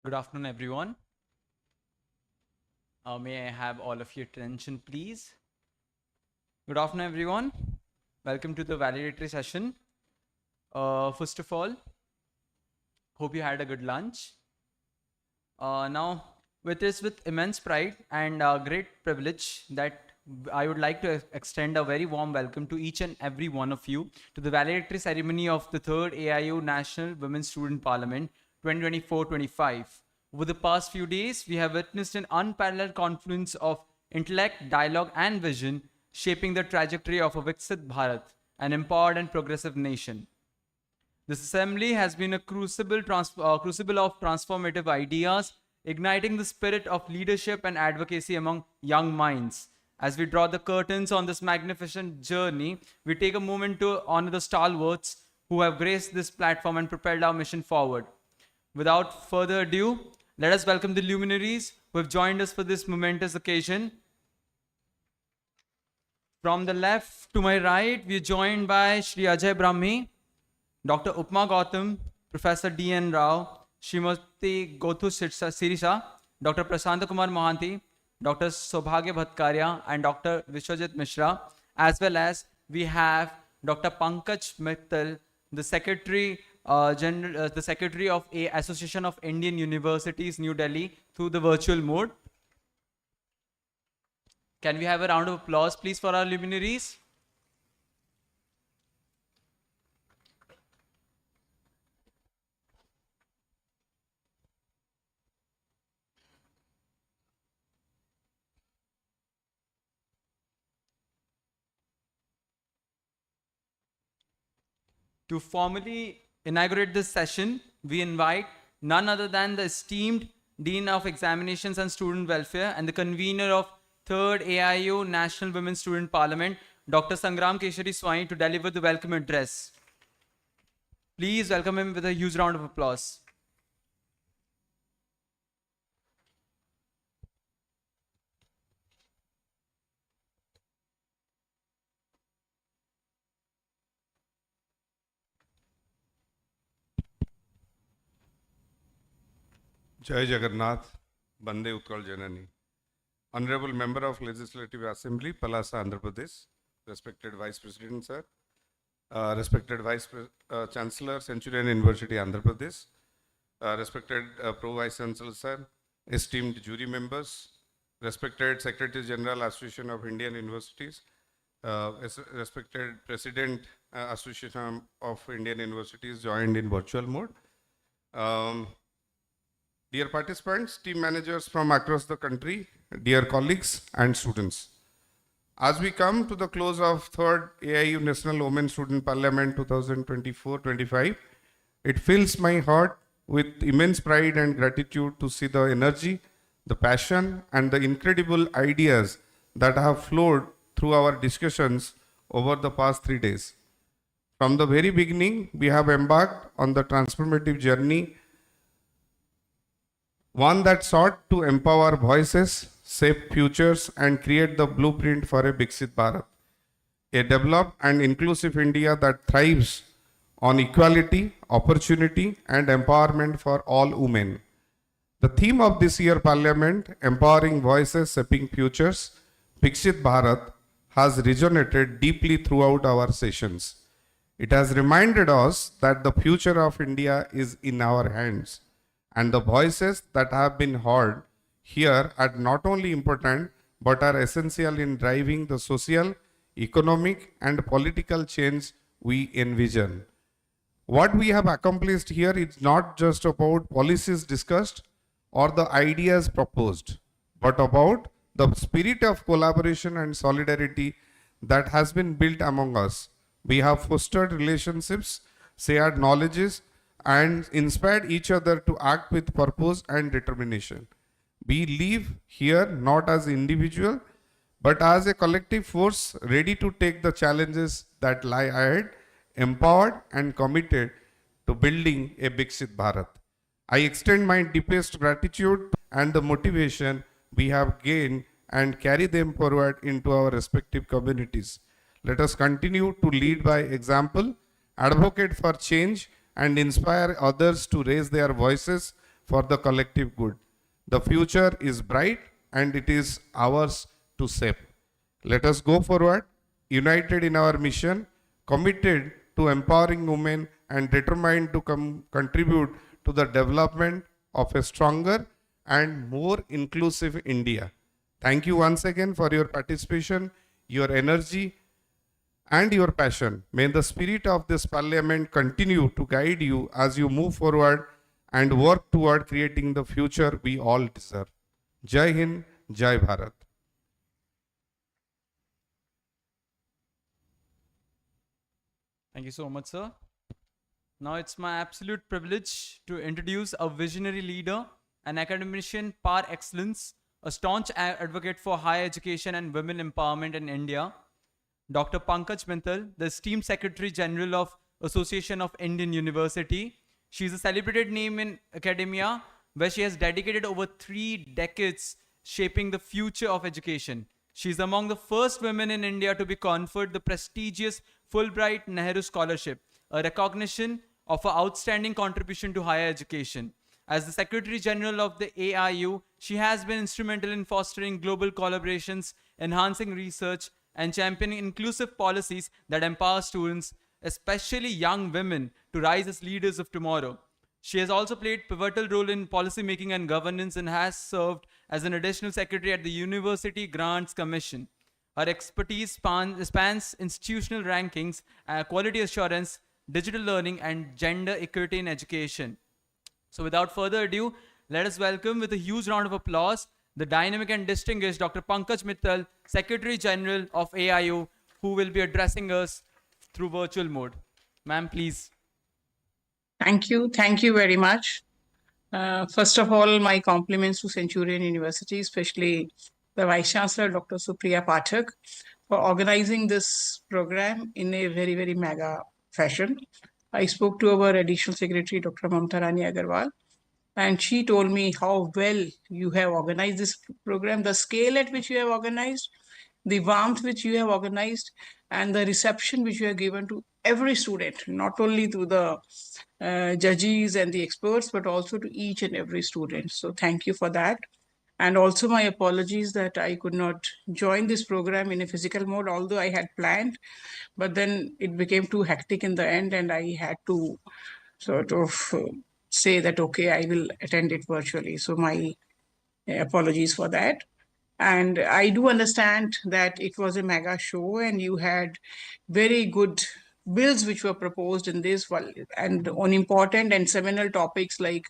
Good afternoon, everyone. May I have all of your attention, please? Good afternoon, everyone. Welcome to the valedictory session. First of all, hope you had a good lunch. Now, with immense pride and great privilege that I would like to extend a very warm welcome to each and every one of you to the valedictory ceremony of the 3rd AIU National Women's Student Parliament 2024-25. Over the past few days, we have witnessed an unparalleled confluence of intellect, dialogue, and vision shaping the trajectory of a Vikshit Bharat, an empowered and progressive nation. This assembly has been a crucible of transformative ideas, igniting the spirit of leadership and advocacy among young minds. As we draw the curtains on this magnificent journey, we take a moment to honor the stalwarts who have graced this platform and propelled our mission forward. Without further ado, let us welcome the luminaries who have joined us for this momentous occasion. From the left to my right, we are joined by Shri Ajay Brahmi, Dr. Upma Gautam, Professor D.N. Rao, Srimati Gothu Sirisa, Dr. Prasanta Kumar Mohanty, Dr. Sobhagya Bhattacharya, and Dr. Vishwajit Mishra, as well as we have Dr. Pankaj Mittal, the Secretary of Association of Indian Universities, New Delhi, through the virtual mode. Can we have a round of applause, please, for our luminaries? To formally inaugurate this session, we invite none other than the esteemed Dean of Examinations and Student Welfare and the convener of 3rd AIU National Women's Student Parliament, Dr. Sangram Keshari Swami, to deliver the welcome address. Please welcome him with a huge round of applause. Jai Jagannath, Bande Utkal Janani. Honorable Member of Legislative Assembly, Palasa, Andhra Pradesh, respected Vice President, sir, respected Chancellor, Centurion University, Andhra Pradesh, respected Pro Vice Chancellor, sir, esteemed jury members, respected Secretary General, Association of Indian Universities, respected President, Association of Indian Universities, joined in virtual mode. Dear participants, team managers from across the country, dear colleagues and students. As we come to the close of 3rd AIU National Women Student Parliament 2024-25, it fills my heart with immense pride and gratitude to see the energy, the passion and the incredible ideas that have flowed through our discussions over the past 3 days. From the very beginning, we have embarked on the transformative journey, one that sought to empower voices, shape futures, and create the blueprint for a Vikshit Bharat, a developed and inclusive India that thrives on equality, opportunity, and empowerment for all women. The theme of this year's Parliament, Empowering Voices, Shaping Futures, Vikshit Bharat, has resonated deeply throughout our sessions. It has reminded us that the future of India is in our hands, and the voices that have been heard here are not only important but are essential in driving the social, economic, and political change we envision. What we have accomplished here is not just about policies discussed or the ideas proposed, but about the spirit of collaboration and solidarity that has been built among us. We have fostered relationships, shared knowledges, and inspired each other to act with purpose and determination. We live here not as individual, but as a collective force ready to take the challenges that lie ahead, empowered and committed to building a Vikshit Bharat. I extend my deepest gratitude and the motivation we have gained and carry them forward into our respective communities. Let us continue to lead by example, advocate for change, and inspire others to raise their voices for the collective good. The future is bright and it is ours to shape. Let us go forward, united in our mission, committed to empowering women and determined to contribute to the development of a stronger and more inclusive India. Thank you once again for your participation, your energy, and your passion. May the spirit of this parliament continue to guide you as you move forward and work toward creating the future we all deserve. Jai Hind, Jai Bharat. Thank you so much, sir. Now it's my absolute privilege to introduce a visionary leader, an academician par excellence, a staunch advocate for higher education and women empowerment in India, Dr. Pankaj Mittal, the esteemed Secretary General of Association of Indian University. She is a celebrated name in academia, where she has dedicated over 3 decades shaping the future of education. She is among the first women in India to be conferred the prestigious Fulbright Nehru Scholarship, a recognition of her outstanding contribution to higher education. As the Secretary General of the AIU, she has been instrumental in fostering global collaborations, enhancing research, and championing inclusive policies that empower students, especially young women, to rise as leaders of tomorrow. She has also played pivotal role in policy making and governance and has served as an additional secretary at the University Grants Commission. Her expertise spans institutional rankings, quality assurance, digital learning, and gender equity in education. So without further ado, let us welcome with a huge round of applause the dynamic and distinguished Dr. Pankaj Mittal, Secretary General of AIU, who will be addressing us through virtual mode. Ma'am, please. Thank you. Thank you very much. First of all, my compliments to Centurion University, especially the Vice Chancellor, Dr. Supriya Pathak, for organizing this program in a very, very mega fashion. I spoke to our Additional Secretary, Dr. Mamta Rani Agarwal, and she told me how well you have organized this program, the scale at which you have organized, the warmth which you have organized, and the reception which you have given to every student, not only to the judges and the experts, but also to each and every student. So thank you for that. And also my apologies that I could not join this program in a physical mode, although I had planned, but then it became too hectic in the end and I had to sort of say that, okay, I will attend it virtually. So my apologies for that. And I do understand that it was a mega show and you had very good bills which were proposed in this and on important and seminal topics like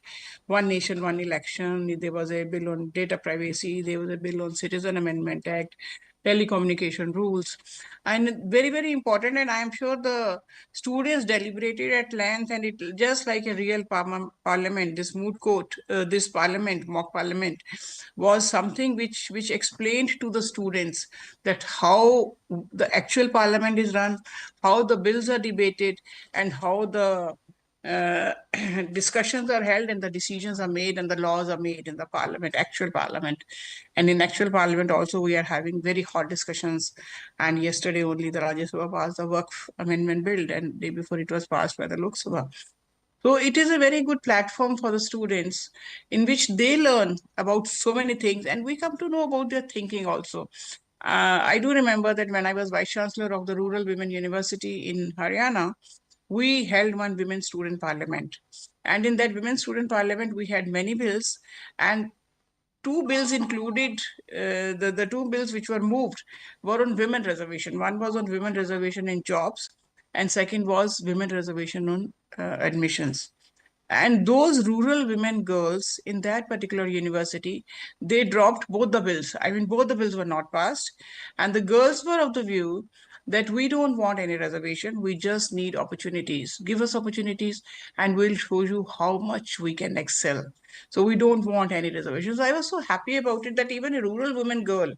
One Nation, One Election. There was a bill on data privacy. There was a bill on Citizen Amendment Act, telecommunication rules, and very, very important. And I'm sure the students deliberated at length, and it just like a real parliament, this moot court, this parliament, mock parliament, was something which explained to the students that how the actual parliament is run, how the bills are debated, and how the discussions are held and the decisions are made and the laws are made in the parliament, actual parliament. And in actual parliament also we are having very hot discussions. And yesterday only the Rajya Sabha passed the work amendment bill and day before it was passed by the Lok Sabha. So it is a very good platform for the students in which they learn about so many things and we come to know about their thinking also. I do remember that when I was Vice Chancellor of the Rural Women University in Haryana, we held one women student parliament. And in that women student parliament, we had many bills and 2 bills included, the 2 bills which were moved were on women reservation. One was on women reservation in jobs and second was women reservation on admissions. And those rural women girls in that particular university, they dropped both the bills. I mean, both the bills were not passed. And the girls were of the view that we don't want any reservation. We just need opportunities. Give us opportunities and we'll show you how much we can excel. So we don't want any reservations. I was so happy about it that even a rural woman girl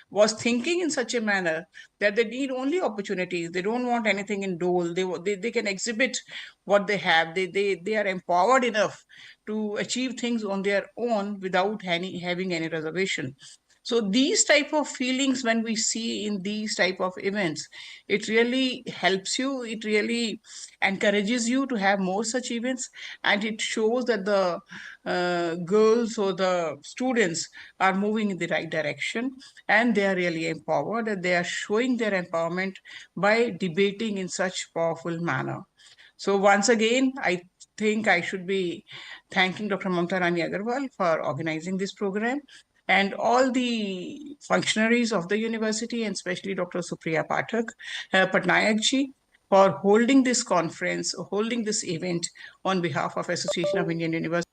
was thinking in such a manner that they need only opportunities. They don't want anything in dole. They can exhibit what they have. They are empowered enough to achieve things on their own without having any reservation. So these type of feelings, when we see in these type of events, it really helps you, it really encourages you to have more such events, and it shows that the girls or the students are moving in the right direction, and they are really empowered, and they are showing their empowerment by debating in such powerful manner. So once again, I think I should be thanking Dr. Mamta Rani Agarwal for organizing this program, and all the functionaries of the university, and especially Dr. Supriya Patnaik ji, for holding this conference, holding this event on behalf of Association of Indian Universities.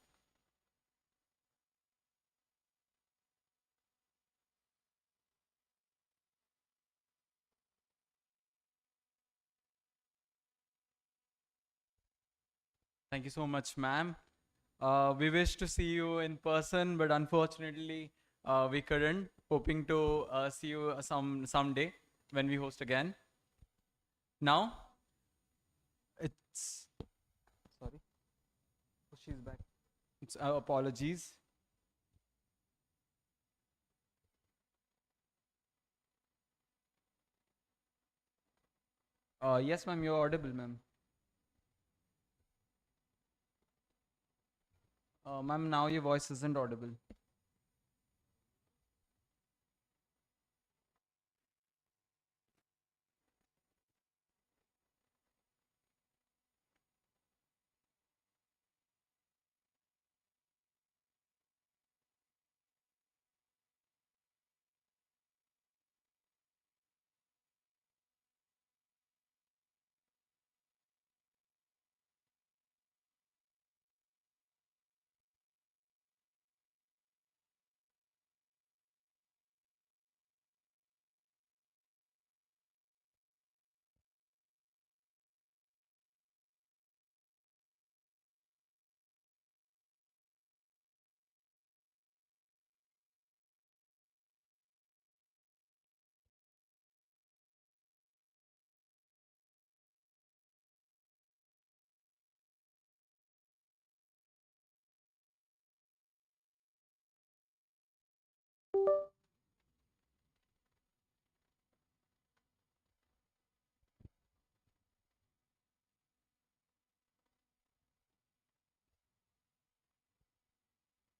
Thank you so much, ma'am. We wish to see you in person, but unfortunately, we couldn't. Hoping to see you someday when we host again. Now, it's sorry. Oh, she's back. It's apologies. Yes, ma'am, you're audible, ma'am. Ma'am, now your voice isn't audible.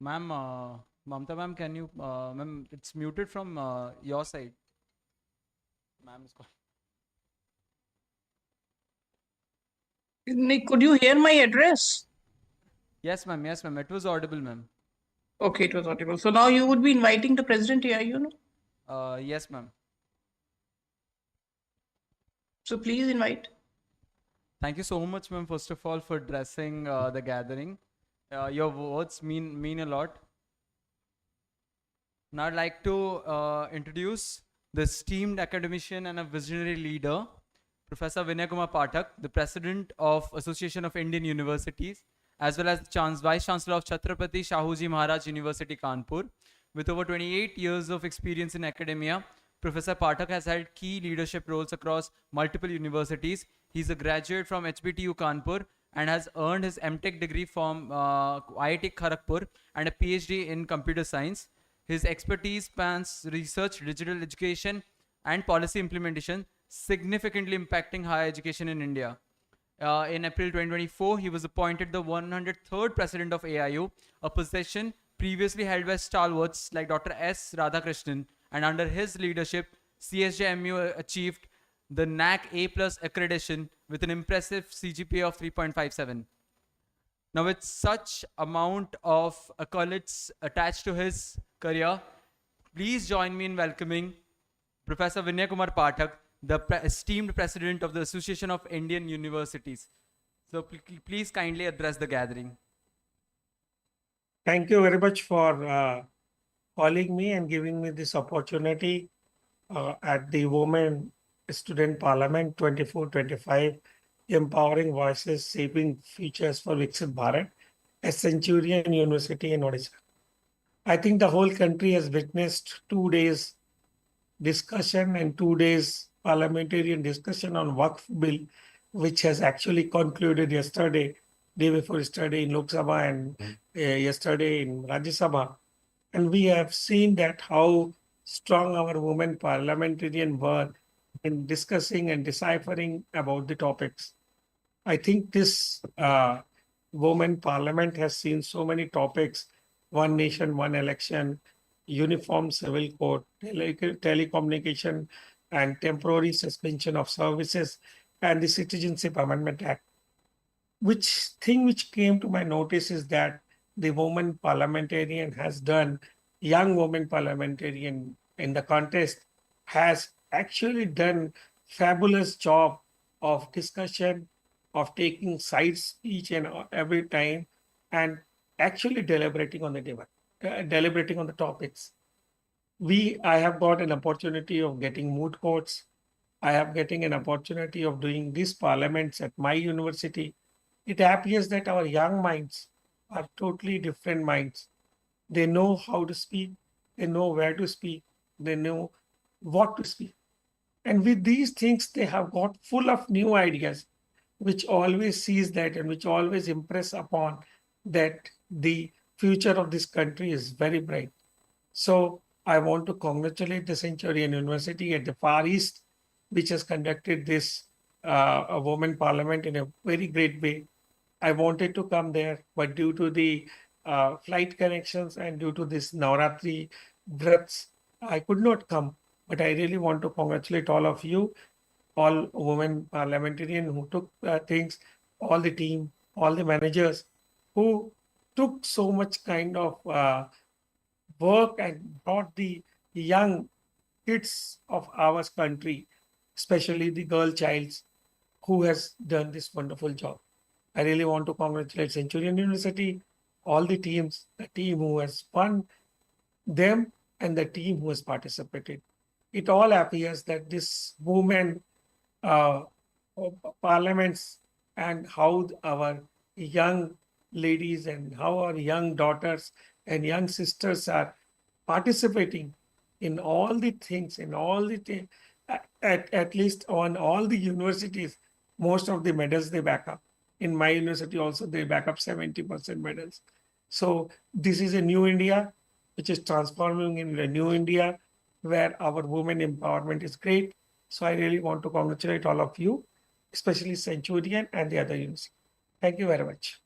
Ma'am, Mamta ma'am, can you, ma'am, it's muted from your side. Ma'am is calling. Could you hear my address? Yes, ma'am. Yes, ma'am. It was audible, ma'am. Okay, it was audible. So now you would be inviting the president here, you know? Yes, ma'am. So please invite. Thank you so much, ma'am, first of all, for dressing the gathering. Your words mean a lot. Now I'd like to introduce the esteemed academician and a visionary leader, Professor Vinay Kumar Pathak, the President of Association of Indian Universities, as well as the Vice Chancellor of Chhatrapati Shahuji Maharaj University, Kanpur. With over 28 years of experience in academia, Professor Pathak has held key leadership roles across multiple universities. He's a graduate from HBTU Kanpur and has earned his MTech degree from IIT Kharagpur and a PhD in computer science. His expertise spans research, digital education, and policy implementation, significantly impacting higher education in India. In April 2024, he was appointed the 103rd president of AIU, a position previously held by stalwarts like Dr. S. Radhakrishnan, and under his leadership, CSJMU achieved the NAC A+ accreditation with an impressive CGPA of 3.57. Now, with such amount of accolades attached to his career, please join me in welcoming Professor Vinay Kumar Pathak, the esteemed president of the Association of Indian Universities. So please kindly address the gathering. Thank you very much for calling me and giving me this opportunity at the Women Student Parliament 24-25, Empowering Voices, Shaping Futures for Vikshit Bharat, at Centurion University in Odisha. I think the whole country has witnessed 2 days discussion and 2 days parliamentarian discussion on Waqf bill, which has actually concluded yesterday, day before yesterday in Lok Sabha and yesterday in Rajya Sabha. And we have seen that how strong our women parliamentarian were in discussing and deciphering about the topics. I think this women parliament has seen so many topics: one nation, one election, uniform civil code, telecommunication, and temporary suspension of services, and the Citizenship Amendment Act. Which came to my notice is that the woman parliamentarian has done, young woman parliamentarian in the contest has actually done fabulous job of discussion, of taking sides each and every time, and actually deliberating on the debate, deliberating on the topics. I have got an opportunity of getting moot courts. I have getting an opportunity of doing these parliaments at my university. It appears that our young minds are totally different minds. They know how to speak, they know where to speak, they know what to speak. And with these things, they have got full of new ideas, which always sees that and which always impress upon that the future of this country is very bright. So I want to congratulate the Centurion University at the Far East, which has conducted this a women parliament in a very great way. I wanted to come there, but due to the flight connections and due to this Navratri Vrats, I could not come. But I really want to congratulate all of you, all women parliamentarians who took things, all the team, all the managers who took so much kind of work and brought the young kids of our country, especially the girl childs, who has done this wonderful job. I really want to congratulate Centurion University, all the teams, the team who has won them and the team who has participated. It all appears that this women parliaments and how our young ladies and how our young daughters and young sisters are participating in all the things, in all the at least on all the universities, most of the medals they back up. In my university also, they back up 70% medals. So this is a new India, which is transforming in a new India where our women empowerment is great. So I really want to congratulate all of you, especially Centurion and the other universities. Thank you very much.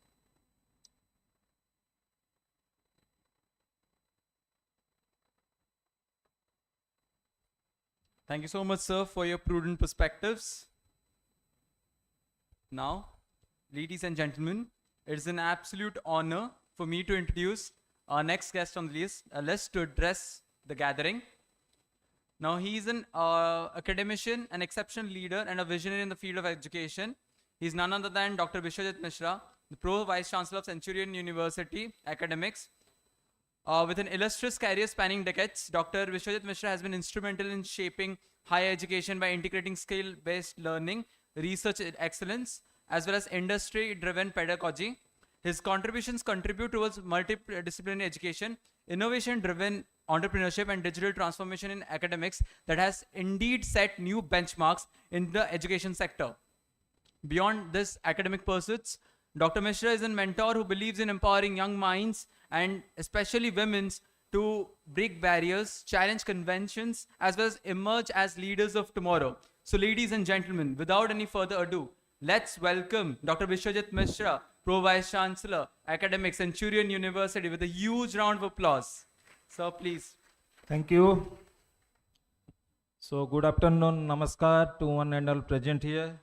Thank you so much, sir, for your prudent perspectives. Now, ladies and gentlemen, it is an absolute honor for me to introduce our next guest on the list to address the gathering. Now, he is an academician, an exceptional leader, and a visionary in the field of education. He is none other than Dr. Vishwajit Mishra, the Pro Vice Chancellor of Centurion University Academics. With an illustrious career spanning decades, Dr. Vishwajit Mishra has been instrumental in shaping higher education by integrating skill-based learning, research excellence, as well as industry-driven pedagogy. His contributions contribute towards multidisciplinary education, innovation-driven entrepreneurship, and digital transformation in academics that has indeed set new benchmarks in the education sector. Beyond this academic pursuits, Dr. Mishra is a mentor who believes in empowering young minds and especially women's to break barriers, challenge conventions, as well as emerge as leaders of tomorrow. So ladies and gentlemen, without any further ado, let's welcome Dr. Vishwajit Mishra, Pro Vice Chancellor, Academic, Centurion University, with a huge round of applause. Sir, please. Thank you. So good afternoon, namaskar to one and all present here.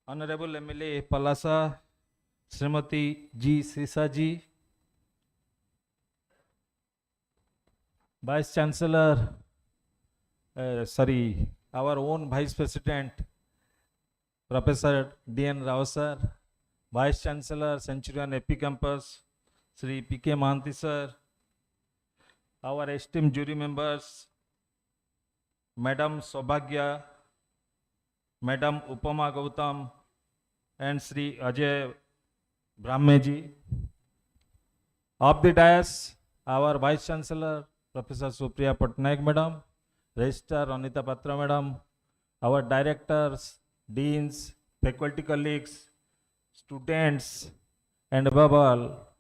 Honorable MLA Palasa, Srimati G. Sisaji, Vice Chancellor, our own Vice President, Professor D.N. Rao sir, Vice Chancellor, Centurion AP Campus, Sri P.K. Mahanti sir, our esteemed jury members, Madam Sobhagya, Madam Upama Gautam, and Sri Ajay Brahmeji. Of the dais, our Vice Chancellor, Professor Supriya Patnaik Madam, Registrar Anita Patra Madam, our directors, deans, faculty colleagues, students, and above all,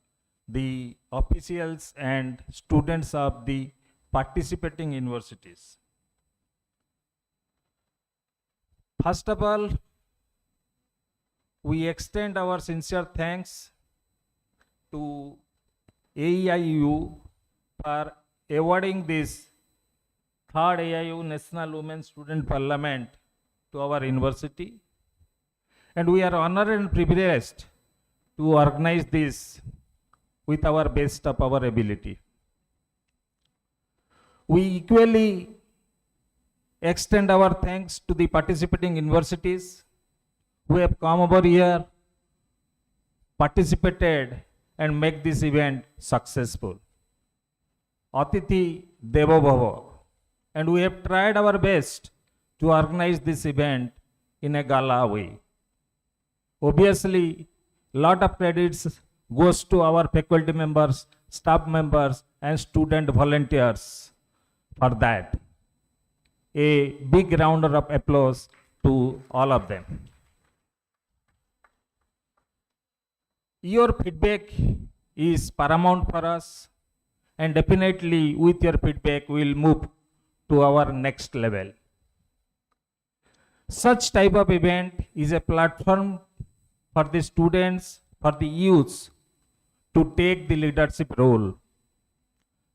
the officials and students of the participating universities. First of all, we extend our sincere thanks to AIU for awarding this third AIU National Women Student Parliament to our university. And we are honored and privileged to organize this with our best of our ability. We equally extend our thanks to the participating universities who have come over here, participated, and make this event successful. Atithi Devo Bhava. And we have tried our best to organize this event in a gala way. Obviously, lot of credits goes to our faculty members, staff members, and student volunteers for that. A big round of applause to all of them. Your feedback is paramount for us, and definitely with your feedback we will move to our next level. Such type of event is a platform for the students, for the youths to take the leadership role.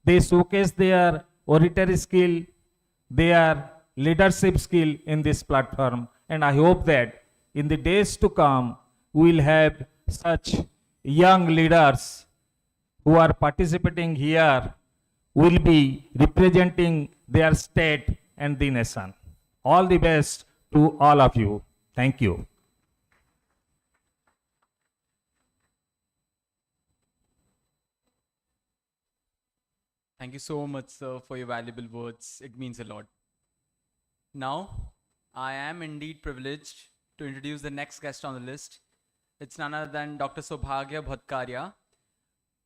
They showcase their oratory skill, their leadership skill in this platform, and I hope that in the days to come we will have such young leaders who are participating here will be representing their state and the nation. All the best to all of you. Thank you. Thank you so much, sir, for your valuable words. It means a lot. Now, I am indeed privileged to introduce the next guest on the list. It's none other than Dr. Saubhagya Bhattacharya.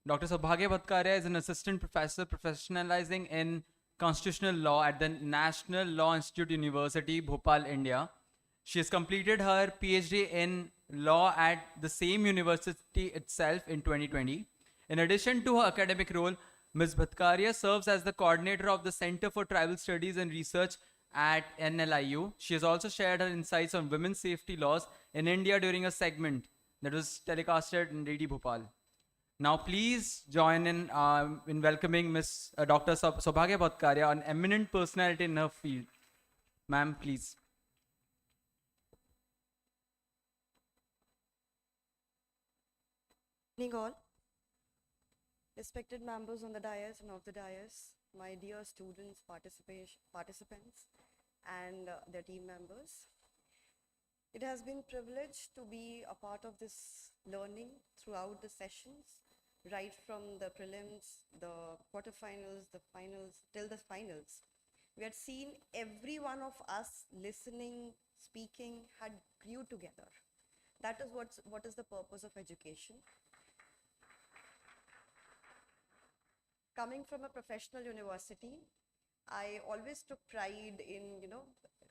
Dr. Saubhagya Bhattacharya is an assistant professor professionalizing in constitutional law at the National Law Institute University, Bhopal, India. She has completed her PhD in law at the same university itself in 2020. In addition to her academic role, Ms. Bhattacharya serves as the coordinator of the Center for Tribal Studies and Research at NLIU. She has also shared her insights on women's safety laws in India during a segment that was telecasted in DD Bhopal. Now, please join in welcoming Ms. Dr. Saubhagya Bhattacharya, an eminent personality in her field. Ma'am, please. Good evening all. Respected members on the dais and off the dais, my dear students, participants, and their team members. It has been a privilege to be a part of this learning throughout the sessions, right from the prelims, the quarterfinals, the finals, till the finals. We had seen every one of us listening, speaking, had grew together. That is what is the purpose of education. Coming from a professional university, I always took pride in,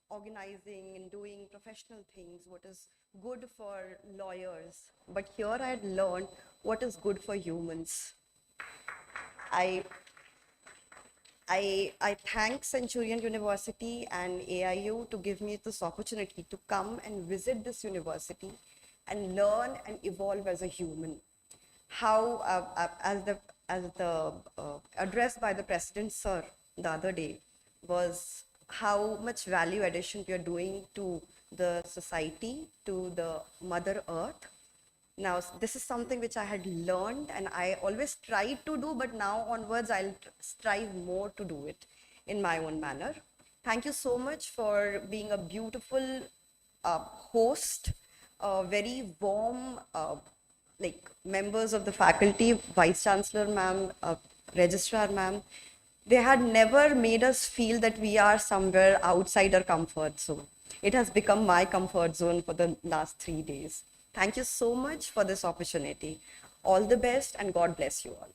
organizing and doing professional things, what is good for lawyers. But here I had learned what is good for humans. I thank Centurion University and AIU to give me this opportunity to come and visit this university and learn and evolve as a human. How, as the address by the President, sir, the other day, was how much value addition we are doing to the society, to the Mother Earth. Now, this is something which I had learned and I always tried to do, but now onwards I'll strive more to do it in my own manner. Thank you so much for being a beautiful host, very warm, members of the faculty, Vice Chancellor ma'am, Registrar ma'am. They had never made us feel that we are somewhere outside our comfort zone. It has become my comfort zone for the last 3 days. Thank you so much for this opportunity. All the best and God bless you all.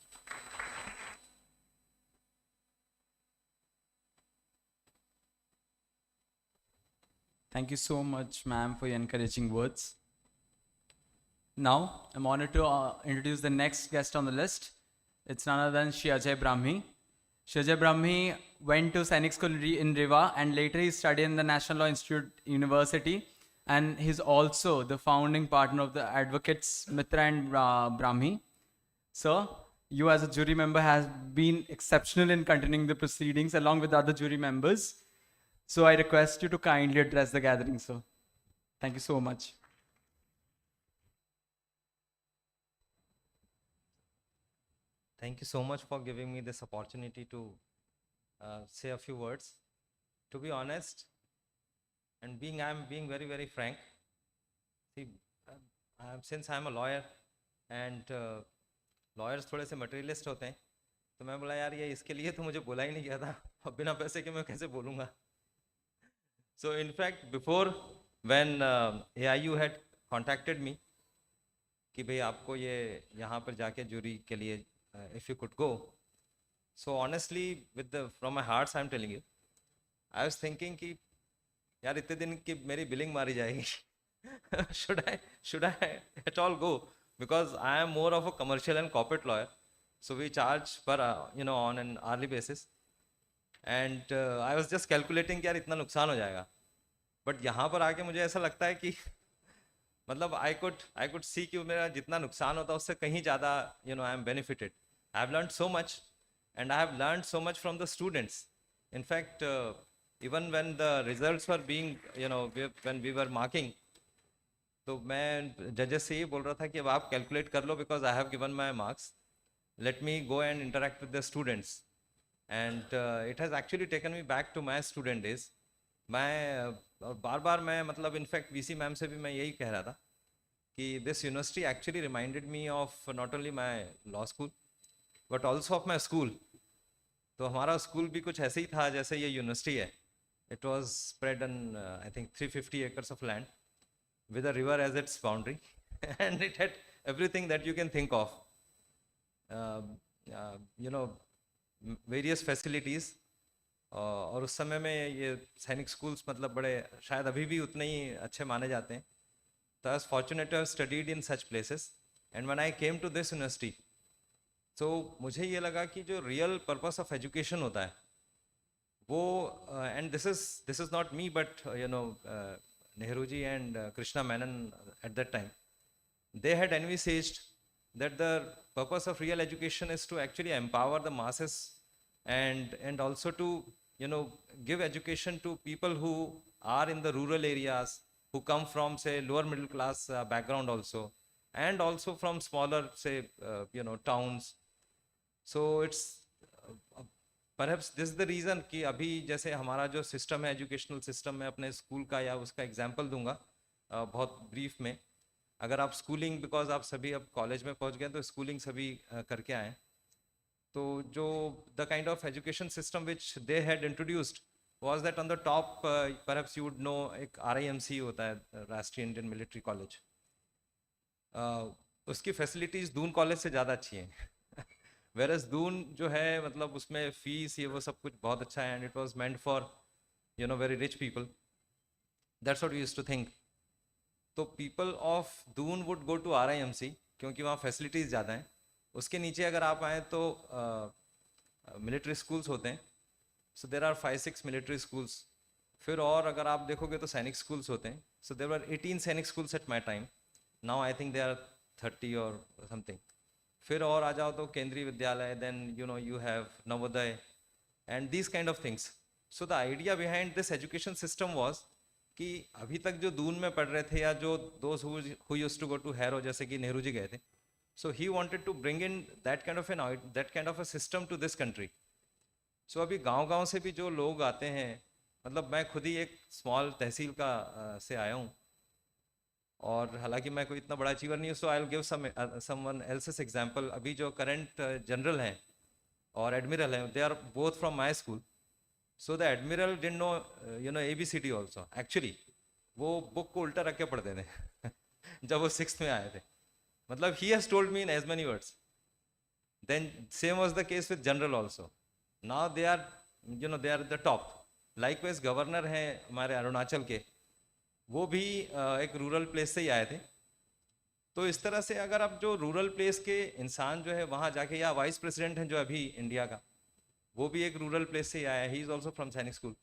Thank you so much, ma'am, for your encouraging words. Now, I'm honored to introduce the next guest on the list. It's none other than Shri Ajay Brahmi. Shajay Brahmi went to Sainik School in Riva, and later he studied in the National Law Institute University, and he's also the founding partner of the Advocates Mitra and Brahmi. Sir, you as a jury member has been exceptional in continuing the proceedings along with other jury members. So I request you to kindly address the gathering, sir. Thank you so much. Thank you so much for giving me this opportunity to say a few words. To be honest, and I'm being very, very frank. See, since I'm a lawyer and lawyers थोड़े से materialist होते हैं, तो मैं बोला यार ये इसके लिए तो मुझे बोला ही नहीं गया था, अब बिना पैसे के मैं कैसे बोलूँगा? So in fact, before when AIU had contacted me कि भाई आपको ये यहाँ पर जाके जूरी के लिए if you could go. So honestly, from my heart, I'm telling you, I was thinking कि यार इतने दिन की मेरी billing मारी जाएगी. should I at all go? Because I am more of a commercial and corporate lawyer. So we charge per on an hourly basis. And I was just calculating कि यार इतना नुकसान हो जाएगा. But यहाँ पर आके मुझे ऐसा लगता है कि मतलब I could see कि मेरा जितना नुकसान होता है उससे कहीं ज़्यादा I am benefited. I have learned so much, and I have learned so much from the students. In fact, even when the results were being when we were marking, तो मैं judges से ये बोल रहा था कि अब आप calculate कर लो because I have given my marks. Let me go and interact with the students. And it has actually taken me back to my student days. मैं बार मैं मतलब इनफैक्ट वीसी मैम से भी मैं यही कह रहा था कि this university actually reminded me of not only my law school but also of my school. तो हमारा स्कूल भी कुछ ऐसे ही था जैसे ये यूनिवर्सिटी है. It was spread on I think 350 acres of land with a river as its boundary and it had everything that you can think of, various facilities. और उस समय में ये सैनिक स्कूल्स मतलब बड़े शायद अभी भी उतने ही अच्छे माने जाते हैं. तो I was fortunate to have studied in such places and when I came to this university तो मुझे ये लगा कि जो रियल पर्पस ऑफ एजुकेशन होता है वो and this is not me but Nehru ji and Krishna Menon at that time they had envisaged that the purpose of real education is to actually empower the masses and also to give education to people who are in the rural areas, who come from say lower middle class background also, and also from smaller say towns. So it's perhaps this is the reason कि अभी जैसे हमारा जो system है educational system में अपने school का या उसका एग्जांपल दूंगा बहुत ब्रीफ में. अगर आप स्कूलिंग बिकॉज आप सभी अब कॉलेज में पहुंच गए तो स्कूलिंग सभी करके आए तो जो the kind of education system which they had introduced was that on the top perhaps you would know एक RIMC होता है राष्ट्रीय इंडियन मिलिट्री कॉलेज. उसकी फैसिलिटीज़ दून कॉलेज से ज़्यादा अच्छी हैं वेरस दून जो है मतलब उसमें फीस ये वो सब कुछ बहुत अच्छा है and it was meant for very rich people. That's what we used to think. तो people of Doon would go to RIMC क्योंकि वहाँ फैसिलिटीज़ ज़्यादा हैं. उसके नीचे अगर आप आएँ तो मिलिट्री स्कूल्स होते हैं. सो देर आर 5-6 मिलिट्री स्कूल्स. फिर और अगर आप देखोगे तो सैनिक स्कूल्स होते हैं. सो देर are 18 Sainik schools at my time. Now I think they are 30 or something. फिर और आ जाओ तो Kendriya Vidyalaya, then you have Navodaya and these kind of things. So the idea behind this education system was कि अभी तक जो दून में पढ़ रहे थे या जो दोस्त who used to go to Harrow जैसे कि नेहरू जी गए थे, so he wanted to bring in that kind of a system to this country. So अभी गांव से भी जो लोग आते हैं, मतलब मैं खुद ही एक स्मॉल तहसील का से आया हूँ और हालांकि मैं कोई इतना बड़ा अचीवर नहीं हूँ. So I will give someone else's example. अभी जो करंट जनरल हैं और एडमिरल हैं, they are both from my school. So the admiral didn't know ABCD also. Actually, वो बुक को उल्टा रख के पढ़ते थे जब वो 6th में आए थे. मतलब he has told me in as many words. Then same was the case with general also. Now they are at the top. Likewise governor हैं हमारे अरुणाचल के, वो भी एक रूरल प्लेस से ही आए थे. तो इस तरह से अगर आप जो रूरल प्लेस के इंसान जो है वहाँ जाके, या वाइस प्रेसिडेंट हैं जो अभी इंडिया का, वो भी एक रूरल प्लेस से आया, he is also from Sainik school.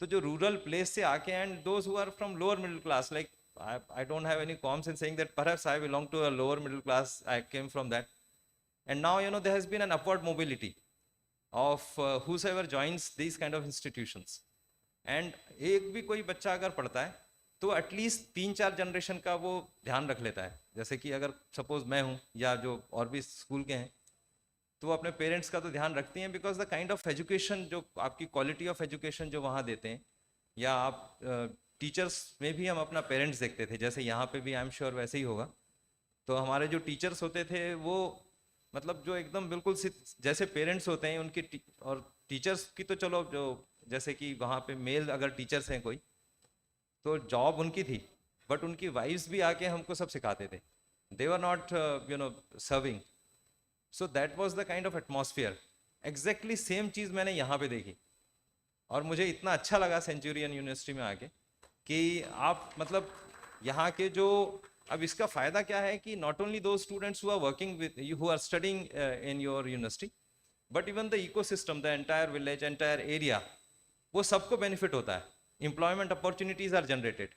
तो जो रूरल प्लेस से आके, and those who are from lower middle class, like I don't have any qualms in saying that perhaps I belong to a lower middle class, I came from that. And now, you know, there has been an upward mobility of whosoever joins these kind of institutions. And एक भी कोई बच्चा अगर पढ़ता है तो at least 3-4 generation का वो ध्यान रख लेता है. जैसे कि अगर सपोज मैं हूँ या जो और भी स्कूल के हैं, तो वो अपने पेरेंट्स का तो ध्यान रखती हैं, because the kind of education जो आपकी क्वालिटी ऑफ एजुकेशन जो वहाँ देते हैं, या आप टीचर्स में भी हम अपना पेरेंट्स देखते थे, जैसे यहाँ पे भी आई एम श्योर वैसे ही होगा. तो हमारे जो टीचर्स होते थे वो मतलब जो एकदम बिल्कुल जैसे पेरेंट्स होते हैं उनकी, और टीचर्स की तो चलो, जो जैसे कि वहाँ पे मेल अगर टीचर्स हैं कोई, तो जॉब उनकी थी, बट उनकी वाइफ्स भी आके हमको सब सिखाते थे. They were not serving. So that was the kind of atmosphere. Exactly same चीज़ मैंने यहाँ पे देखी, और मुझे इतना अच्छा लगा सेंचुरियन यूनिवर्सिटी में आके कि आप मतलब यहाँ के जो, अब इसका फायदा क्या है कि not only those students who are working with you, who are studying in your university, but even the ecosystem, the entire village, entire area, वो सबको बेनिफिट होता है. Employment opportunities are generated.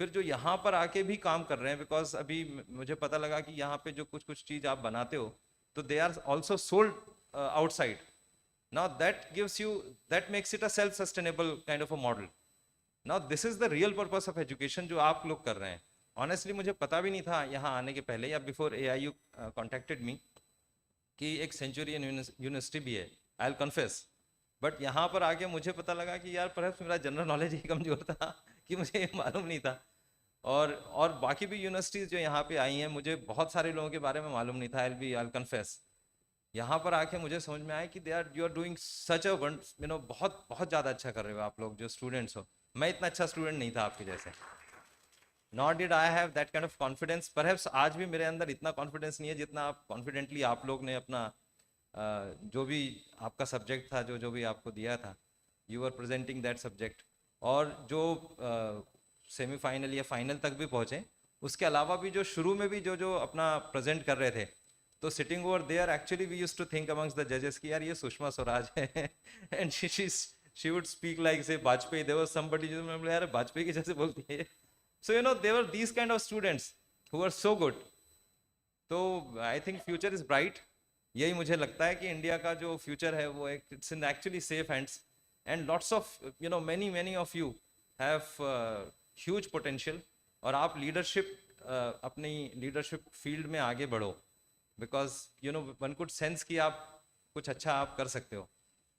फिर जो यहाँ पर आके भी काम कर रहे हैं, बिकॉज अभी मुझे पता लगा कि यहाँ पे जो कुछ कुछ चीज़ आप बनाते हो तो they are also sold outside. Now that gives you, that makes it a self-sustainable kind of a model. Now this is the real purpose of education जो आप लोग कर रहे हैं. Honestly मुझे पता भी नहीं था यहाँ आने के पहले, या before AIU contacted me, कि एक सेंचुरियन यूनिवर्सिटी भी है. I'll confess. बट यहाँ पर आके मुझे पता लगा कि यार परहैप्स मेरा जनरल नॉलेज ही कमजोर था कि मुझे ये मालूम नहीं था. और बाकी भी यूनिवर्सिटीज़ जो यहाँ पे आई हैं, मुझे बहुत सारे लोगों के बारे में मालूम नहीं था. I'll confess. यहाँ पर आके मुझे समझ में आया कि यू आर डूइंग सच अ बहुत बहुत ज़्यादा अच्छा कर रहे हो आप लोग जो स्टूडेंट्स हो. मैं इतना अच्छा स्टूडेंट नहीं था आपके जैसे. Not did I have that kind of confidence. Perhaps आज भी मेरे अंदर इतना कॉन्फिडेंस नहीं है जितना आप कॉन्फिडेंटली आप लोग ने अपना जो भी आपका सब्जेक्ट था, जो भी आपको दिया था, you are presenting that subject. और जो सेमीफाइनल या फाइनल तक भी पहुँचे, उसके अलावा भी जो शुरू में भी जो अपना प्रेजेंट कर रहे थे, तो sitting over there actually we used to think amongst the जजेस कि यार ये सुषमा स्वराज है, and she would speak like say Vajpayee. There was somebody जो मैं बोला यार वाजपेयी की जैसे बोलती है. So you know there were these kind of students who are so good. तो I think future is bright. यही मुझे लगता है कि इंडिया का जो फ्यूचर है वो एक it's in actually safe hands, and lots of you know many of you have huge potential. और आप लीडरशिप अपनी लीडरशिप फील्ड में आगे बढ़ो, because you know one could sense कि आप कुछ अच्छा आप कर सकते हो.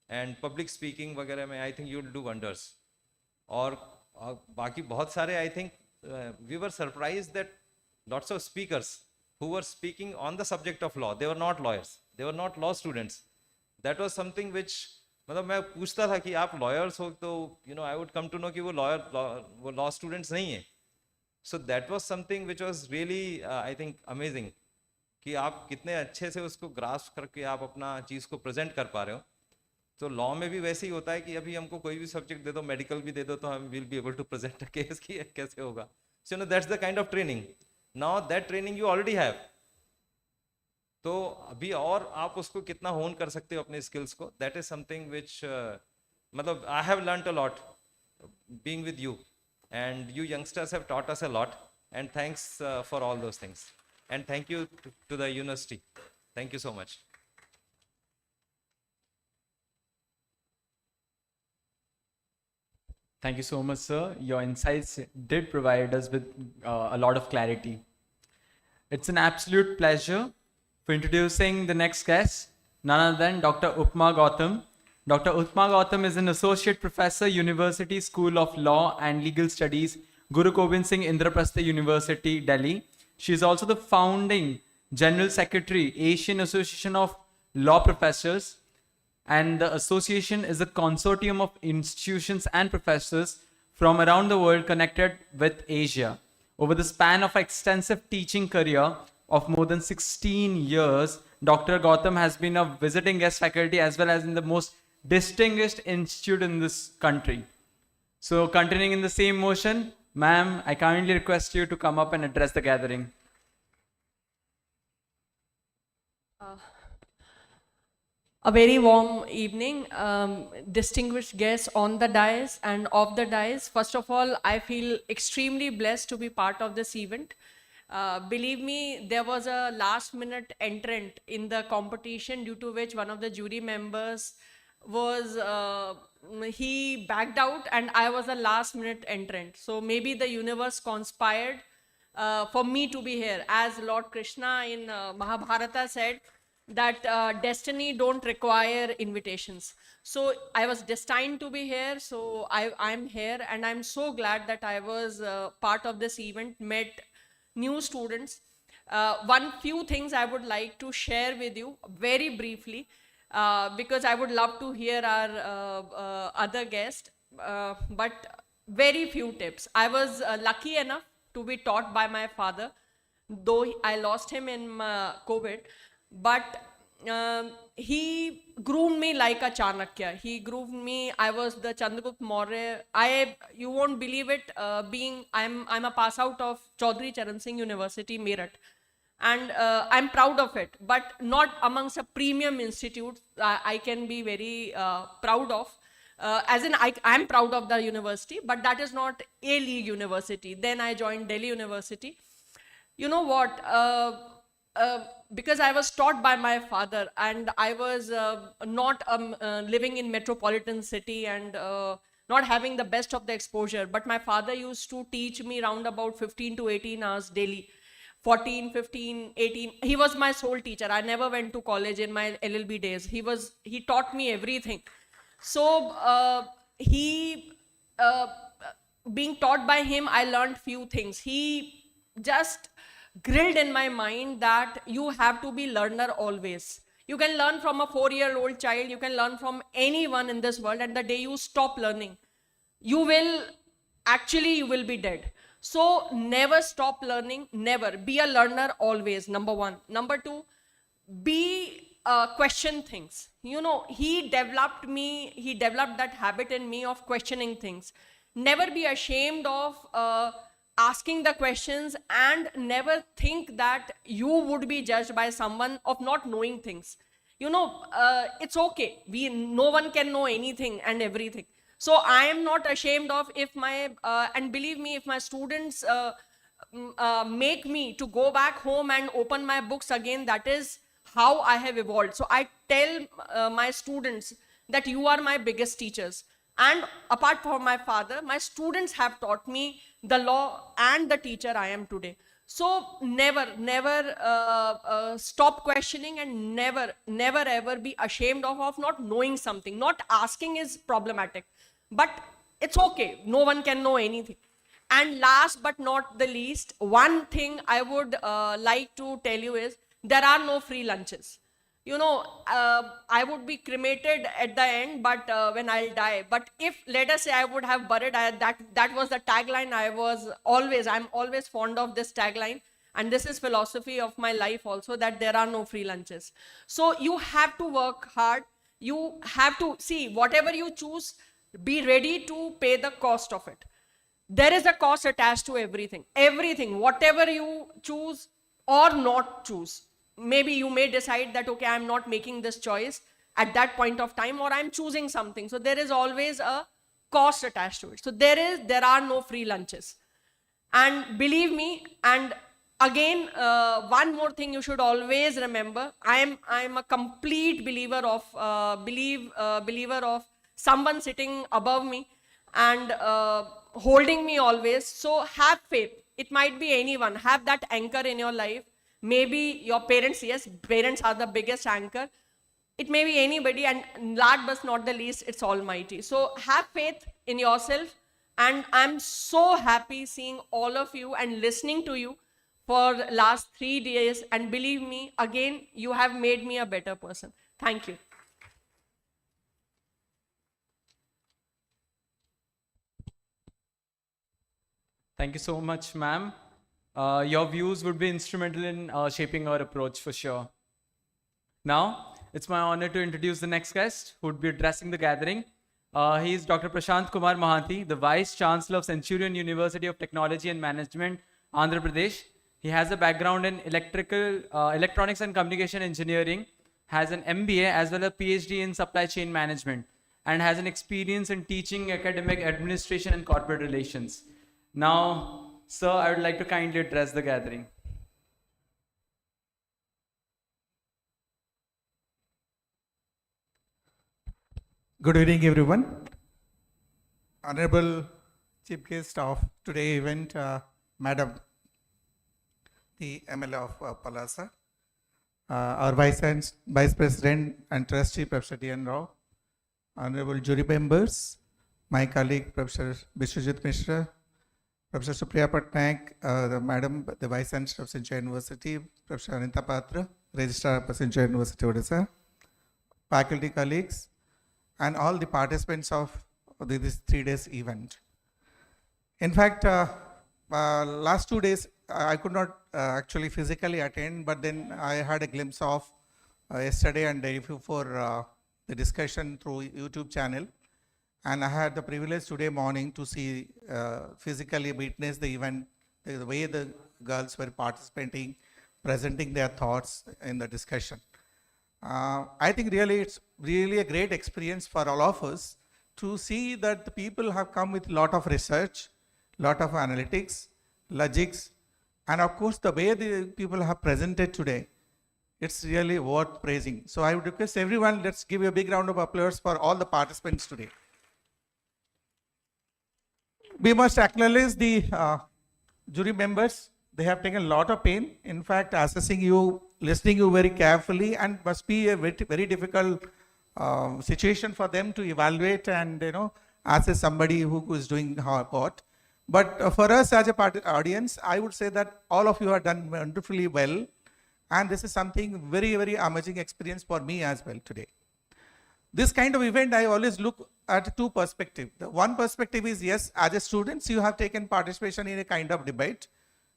एंड पब्लिक स्पीकिंग वगैरह में I think you will do wonders. और बाकी बहुत सारे I think we were surprised that lots of speakers who were speaking on the subject of law, they were not lawyers, they were not law students. That was something which, मतलब मैं पूछता था कि आप लॉयर्स हो, तो you know I would come to know कि वो वो लॉ स्टूडेंट्स नहीं है. So that was something which was really I think amazing, कि आप कितने अच्छे से उसको ग्रास्प करके आप अपना चीज़ को प्रेजेंट कर पा रहे हो. तो लॉ में भी वैसे ही होता है कि अभी हमको कोई भी सब्जेक्ट दे दो, मेडिकल भी दे दो, तो हम will be able to present a case कि कैसे होगा. So no that's the kind of training. Now that training you already have. तो अभी और आप उसको कितना होन कर सकते हो अपने स्किल्स को, दैट इज समथिंग विच मतलब I have learned a lot being with you, and you youngsters have taught us a lot, and thanks for all those things. And thank you to the university. Thank you so much. Thank you so much, sir. Your insights did provide us with a lot of clarity. It's an absolute pleasure for introducing the next guest, none other than Dr. Upma Gautam. Dr. Upma Gautam is an associate professor, University School of Law and Legal Studies, Guru Gobind Singh Indraprastha University, Delhi. She is also the founding General Secretary, Asian Association of Law Professors, and the association is a consortium of institutions and professors from around the world connected with Asia. Over the span of extensive teaching career of more than 16 years, Dr. Gautam has been a visiting guest faculty as well as in the most distinguished institute in this country. So continuing in the same motion, ma'am, I kindly request you to come up and address the gathering. A very warm evening, distinguished guests on the dais and off the dais. First of all, I feel extremely blessed to be part of this event. Believe me, there was a last minute entrant in the competition due to which one of the jury members was, he backed out and I was a last minute entrant. So maybe the universe conspired for me to be here. As Lord Krishna in Mahabharata said, that destiny don't require invitations. So I was destined to be here. So I'm here and I'm so glad that I was part of this event, met new students. One few things I would like to share with you very briefly because I would love to hear our other guest, but very few tips. I was lucky enough to be taught by my father, though I lost him in COVID. But he groomed me like a Chanakya. He groomed me. I was the Chandragupta Maurya. You won't believe it. I'm a pass out of Chaudhry Charan Singh University, Meerut, and I'm proud of it. But not amongst a premium institute. I can be very proud of. As in, I'm proud of the university, but that is not a league university. Then I joined Delhi University. You know what? Because I was taught by my father and I was not living in metropolitan city and not having the best of the exposure. But my father used to teach me around about 15 to 18 hours daily. 14, 15, 18. He was my sole teacher. I never went to college in my LLB days. He taught me everything. So being taught by him, I learned few things. He just grilled in my mind that you have to be learner always. You can learn from a 4-year-old child, you can learn from anyone in this world, and the day you stop learning, you will be dead. So never stop learning, never. Be a learner always, number one. Number two, question things. You know, he developed that habit in me of questioning things. Never be ashamed of asking the questions and never think that you would be judged by someone of not knowing things. You know, it's okay. No one can know anything and everything. So I am not ashamed of and believe me, if my students make me to go back home and open my books again, that is how I have evolved. So I tell my students that you are my biggest teachers. And apart from my father, my students have taught me the law and the teacher I am today. So never stop questioning and never ever be ashamed of not knowing something. Not asking is problematic, but it's okay. No one can know anything. And last but not the least, one thing I would like to tell you is there are no free lunches. You know, I would be cremated at the end, but when I'll die. But if, let us say, I would have buried, that was the tagline I'm always fond of this tagline. And this is philosophy of my life also, that there are no free lunches. So you have to work hard. You have to see whatever you choose, be ready to pay the cost of it. There is a cost attached to everything. Everything, whatever you choose or not choose. Maybe you may decide that, okay, I'm not making this choice at that point of time, or I'm choosing something. So there is always a cost attached to it. So there are no free lunches. And believe me, and again, one more thing you should always remember, I'm a complete believer of someone sitting above me and holding me always. So have faith. It might be anyone. Have that anchor in your life. Maybe your parents, yes, parents are the biggest anchor. It may be anybody, and last but not the least, it's Almighty. So have faith in yourself, and I'm so happy seeing all of you and listening to you for the last 3 days. And believe me, again, you have made me a better person. Thank you. Thank you so much, ma'am. Your views would be instrumental in shaping our approach for sure. Now, it's my honor to introduce the next guest who would be addressing the gathering. He is Dr. Prashant Kumar Mahanti, the Vice Chancellor of Centurion University of Technology and Management, Andhra Pradesh. He has a background in electronics and communication engineering, has an MBA as well as PhD in supply chain management, and has an experience in teaching academic administration and corporate relations. Now, sir, I would like to kindly address the gathering. Good evening, everyone. Honorable Chief Guest of today's event, Madam, the MLA of Palasa, our Vice President and Trustee, Professor D.N. Rao, Honorable jury members, my colleague, Professor Vishwajit Mishra, Professor Supriya Patnaik, Madam, the Vice Chancellor of Centurion University, Professor Anita Patra, Registrar of Centurion University, Odisha, faculty colleagues, and all the participants of this 3 days event. In fact, last 2 days, I could not actually physically attend, but then I had a glimpse of yesterday and day before the discussion through YouTube channel. And I had the privilege today morning to see, physically witness the event, the way the girls were participating, presenting their thoughts in the discussion. I think really it's really a great experience for all of us to see that the people have come with a lot of research, lot of analytics, logics, and of course the way the people have presented today, it's really worth praising. So I would request everyone, let's give a big round of applause for all the participants today. We must acknowledge the jury members. They have taken a lot of pain. In fact, assessing you, listening you very carefully, and must be a very, very difficult situation for them to evaluate and assess somebody who is doing what. But for us as a audience, I would say that all of you have done wonderfully well, and this is something very, very amazing experience for me as well today. This kind of event, I always look at two perspectives. The one perspective is, yes, as a students, you have taken participation in a kind of debate,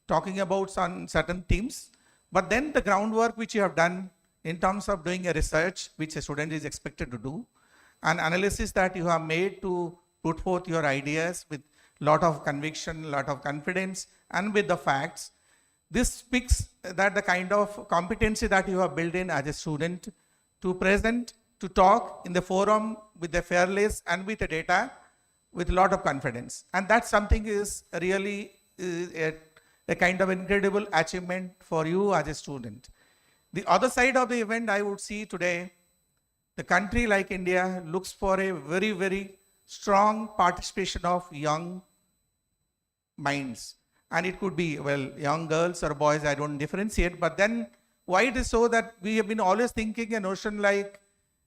talking about some certain themes, but then the groundwork which you have done in terms of doing a research, which a student is expected to do, an analysis that you have made to put forth your ideas with lot of conviction, lot of confidence, and with the facts. This speaks that the kind of competency that you have built in as a student to present, to talk in the forum with the fairness and with the data with a lot of confidence. And that's something is really a kind of incredible achievement for you as a student. The other side of the event I would see today, the country like India looks for a very, very strong participation of young minds. And it could be, well, young girls or boys, I don't differentiate, but then why it is so that we have been always thinking a notion like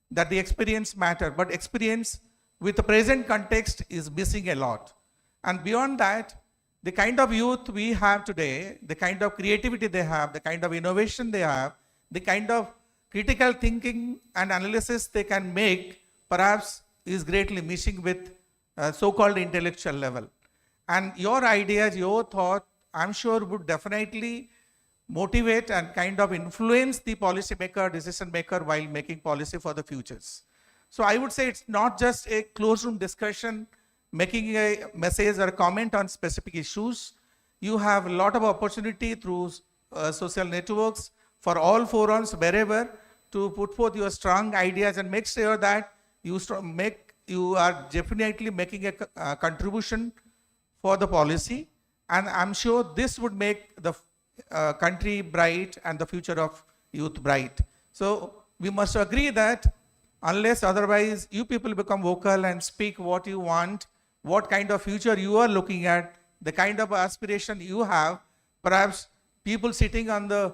that the experience matter, but experience with the present context is missing a lot. And beyond that, the kind of youth we have today, the kind of creativity they have, the kind of innovation they have, the kind of critical thinking and analysis they can make, perhaps is greatly missing with so-called intellectual level. And your ideas, your thought, I'm sure would definitely motivate and kind of influence the policy maker, decision maker while making policy for the futures. So I would say it's not just a closed room discussion, making a message or a comment on specific issues. You have a lot of opportunity through social networks for all forums, wherever, to put forth your strong ideas and make sure that you are definitely making a contribution for the policy. And I'm sure this would make the country bright and the future of youth bright. So we must agree that unless otherwise you people become vocal and speak what you want, what kind of future you are looking at, the kind of aspiration you have, perhaps people sitting in the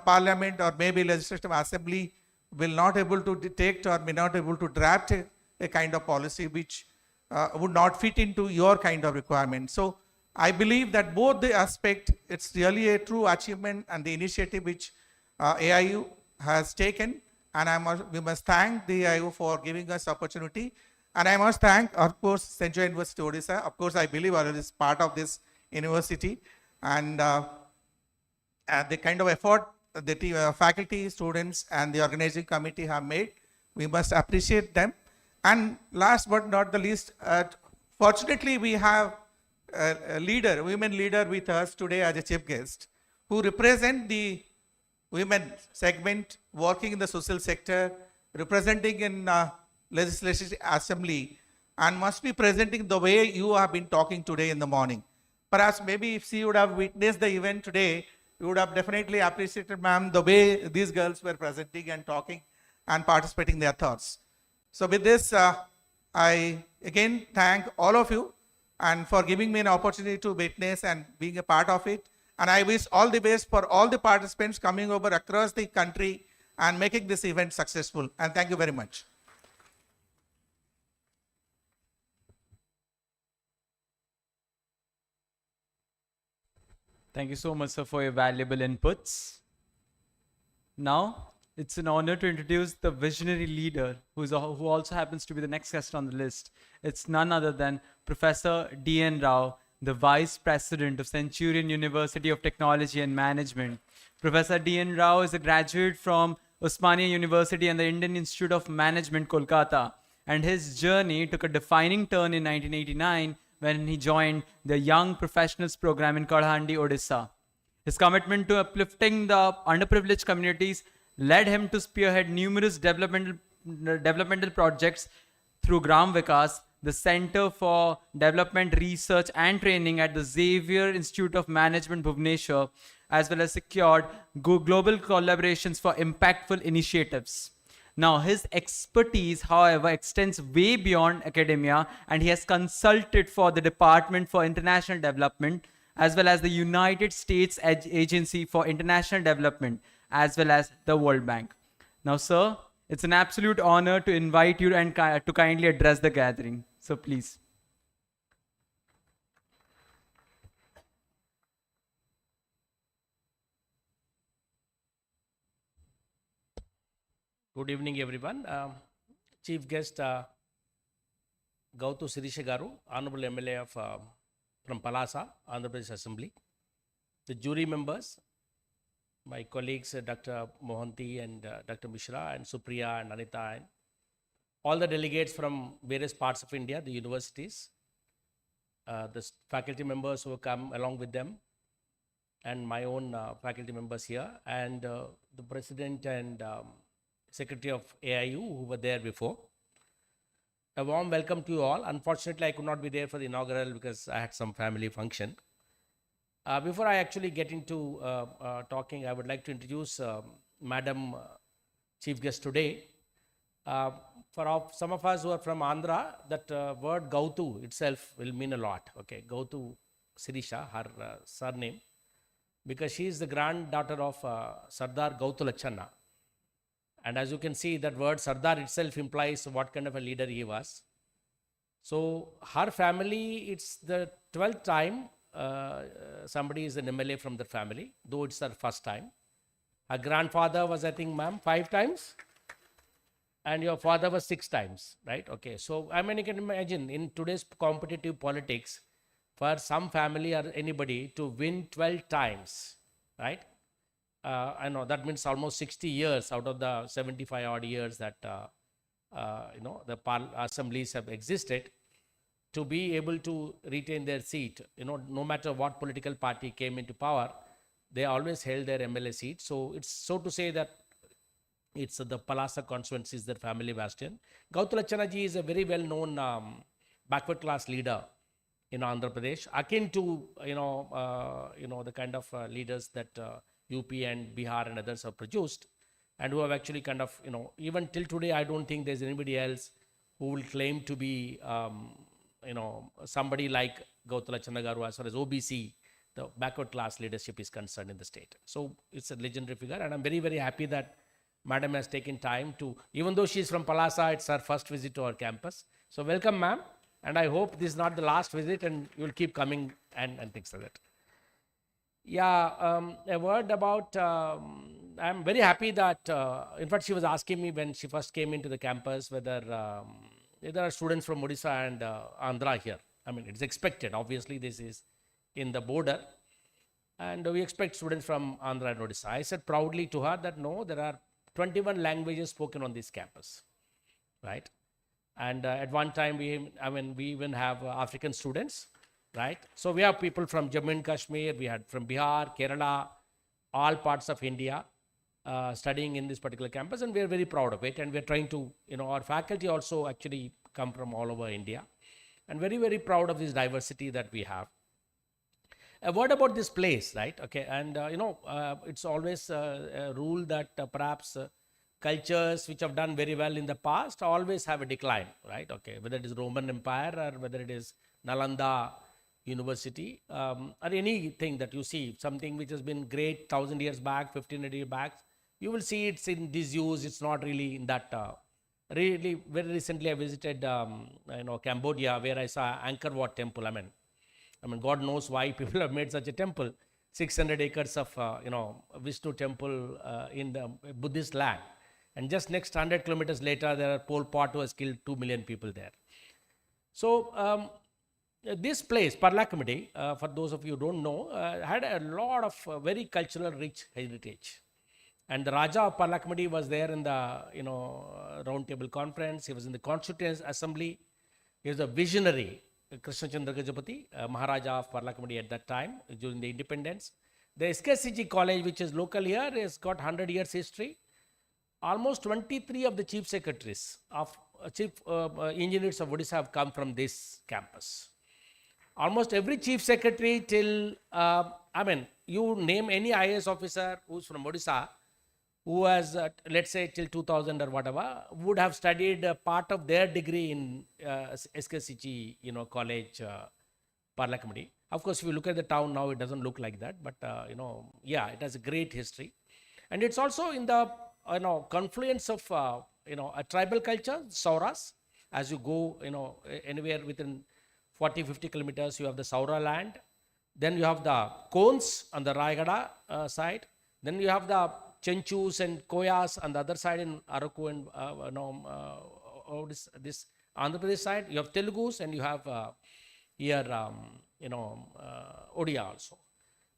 parliament or maybe legislative assembly will not able to detect or may not able to draft a kind of policy which would not fit into your kind of requirement. So I believe that both the aspect, it's really a true achievement and the initiative which AIU has taken, and we must thank the AIU for giving us opportunity. And I must thank, of course, Centurion University Odisha. Of course, I believe it is part of this university, and the kind of effort the faculty, students, and the organizing committee have made, we must appreciate them. And last but not the least, fortunately, we have a leader, women leader with us today as a chief guest, who represent the women segment, working in the social sector, representing in legislative assembly, and must be presenting the way you have been talking today in the morning. Perhaps maybe if she would have witnessed the event today, you would have definitely appreciated, ma'am, the way these girls were presenting and talking and participating their thoughts. So with this, I again thank all of you and for giving me an opportunity to witness and being a part of it. And I wish all the best for all the participants coming over across the country and making this event successful. And thank you very much. Thank you so much, sir, for your valuable inputs. Now, it's an honor to introduce the visionary leader who also happens to be the next guest on the list. It's none other than Professor D.N. Rao, the Vice President of Centurion University of Technology and Management. Professor D.N. Rao is a graduate from Osmania University and the Indian Institute of Management, Kolkata. And his journey took a defining turn in 1989 when he joined the Young Professionals Program in Kadhandi, Odisha. His commitment to uplifting the underprivileged communities led him to spearhead numerous developmental projects through Gram Vikas, the Center for Development Research and Training at the Xavier Institute of Management, Bhubaneswar, as well as secured global collaborations for impactful initiatives. Now, his expertise, however, extends way beyond academia, and he has consulted for the Department for International Development, as well as the United States Agency for International Development, as well as the World Bank. Now, sir, it's an absolute honor to invite you and to kindly address the gathering. So please. Good evening, everyone. Chief guest Gautu Sirisha Garu, Honorable MLA of from Palasa, Andhra Pradesh Assembly. The jury members, my colleagues Dr. Mohanty and Dr. Mishra and Supriya and Anita, and all the delegates from various parts of India, the universities, the faculty members who have come along with them, and my own faculty members here, and the president and secretary of AIU who were there before. A warm welcome to you all. Unfortunately, I could not be there for the inaugural because I had some family function. Before I actually get into talking, I would like to introduce Madam Chief Guest today. For some of us who are from Andhra, that word Gautu itself will mean a lot. Okay, Gautu Sirisha, her surname, because she is the granddaughter of Sardar Gautulachanna. And as you can see, that word Sardar itself implies what kind of a leader he was. So her family, it's the 12th time somebody is an MLA from the family, though it's her first time. Her grandfather was, I think, ma'am, 5 times. And your father was 6 times, right? Okay, so I mean, you can imagine in today's competitive politics, for some family or anybody to win 12 times, right? I know that means almost 60 years out of the 75 odd years that the assemblies have existed, to be able to retain their seat. No matter what political party came into power, they always held their MLA seat. So it's so to say that it's the Palasa constituency is their family bastion. Gautulachanna ji is a very well known backward class leader in Andhra Pradesh, akin to the kind of leaders that UP and Bihar and others have produced, and who have actually kind of, even till today, I don't think there's anybody else who will claim to be, somebody like Gautulachanna Garu as far as OBC, the backward class leadership is concerned in the state. So it's a legendary figure, and I'm very, very happy that Madam has taken time to, even though she's from Palasa, it's her first visit to our campus. So welcome, ma'am, and I hope this is not the last visit and you'll keep coming and things like that. Yeah, a word about, I'm very happy that, in fact, she was asking me when she first came into the campus whether there are students from Odisha and Andhra here. I mean, it's expected. Obviously, this is in the border. And we expect students from Andhra and Odisha. I said proudly to her that no, there are 21 languages spoken on this campus, right? And at one time, we even have African students. Right? So we have people from Jammu and Kashmir, we had from Bihar, Kerala, all parts of India. studying in this particular campus, and we are very proud of it. And we are trying to, our faculty also actually come from all over India, and very, very proud of this diversity that we have. A word about this place, right? Okay, and it's always a rule that perhaps cultures which have done very well in the past always have a decline, right? Okay, whether it is Roman Empire or whether it is Nalanda University, or anything that you see, something which has been great 1,000 years back, 1,500 years back, you will see it's in disuse. It's not really in that. Really, very recently I visited, Cambodia, where I saw Angkor Wat temple. I mean, God knows why people have made such a temple. 600 acres of, Vishnu temple in the Buddhist land. And just next 100 kilometers later, there are Pol Pot who has killed 2 million people there. So, this place, Paralakhemundi, for those of you who don't know, had a lot of very cultural rich heritage. And the Raja of Paralakhemundi was there in the, round table conference. He was in the Constituent Assembly. He was a visionary. Krishna Chandra Gajapati, Maharaja of Paralakhemundi at that time, during the independence. The SKCG college, which is local here, has got 100 years history. Almost 23 of the chief secretaries of chief engineers of Odisha have come from this campus. Almost every chief secretary till, you name any IAS officer who's from Odisha, who has, let's say, till 2000 or whatever, would have studied part of their degree in SKCG, college, Paralakhemundi. Of course, if you look at the town now, it doesn't look like that, but, it has a great history. And it's also in the, confluence of, a tribal culture, Sauras. As you go, anywhere within 40, 50 kilometers, you have the Saura land. Then you have the Kons on the Rayagada side. Then you have the Chenchus and Koyas on the other side in Araku and this Andhra Pradesh side. You have Telugus and you have here Odia also,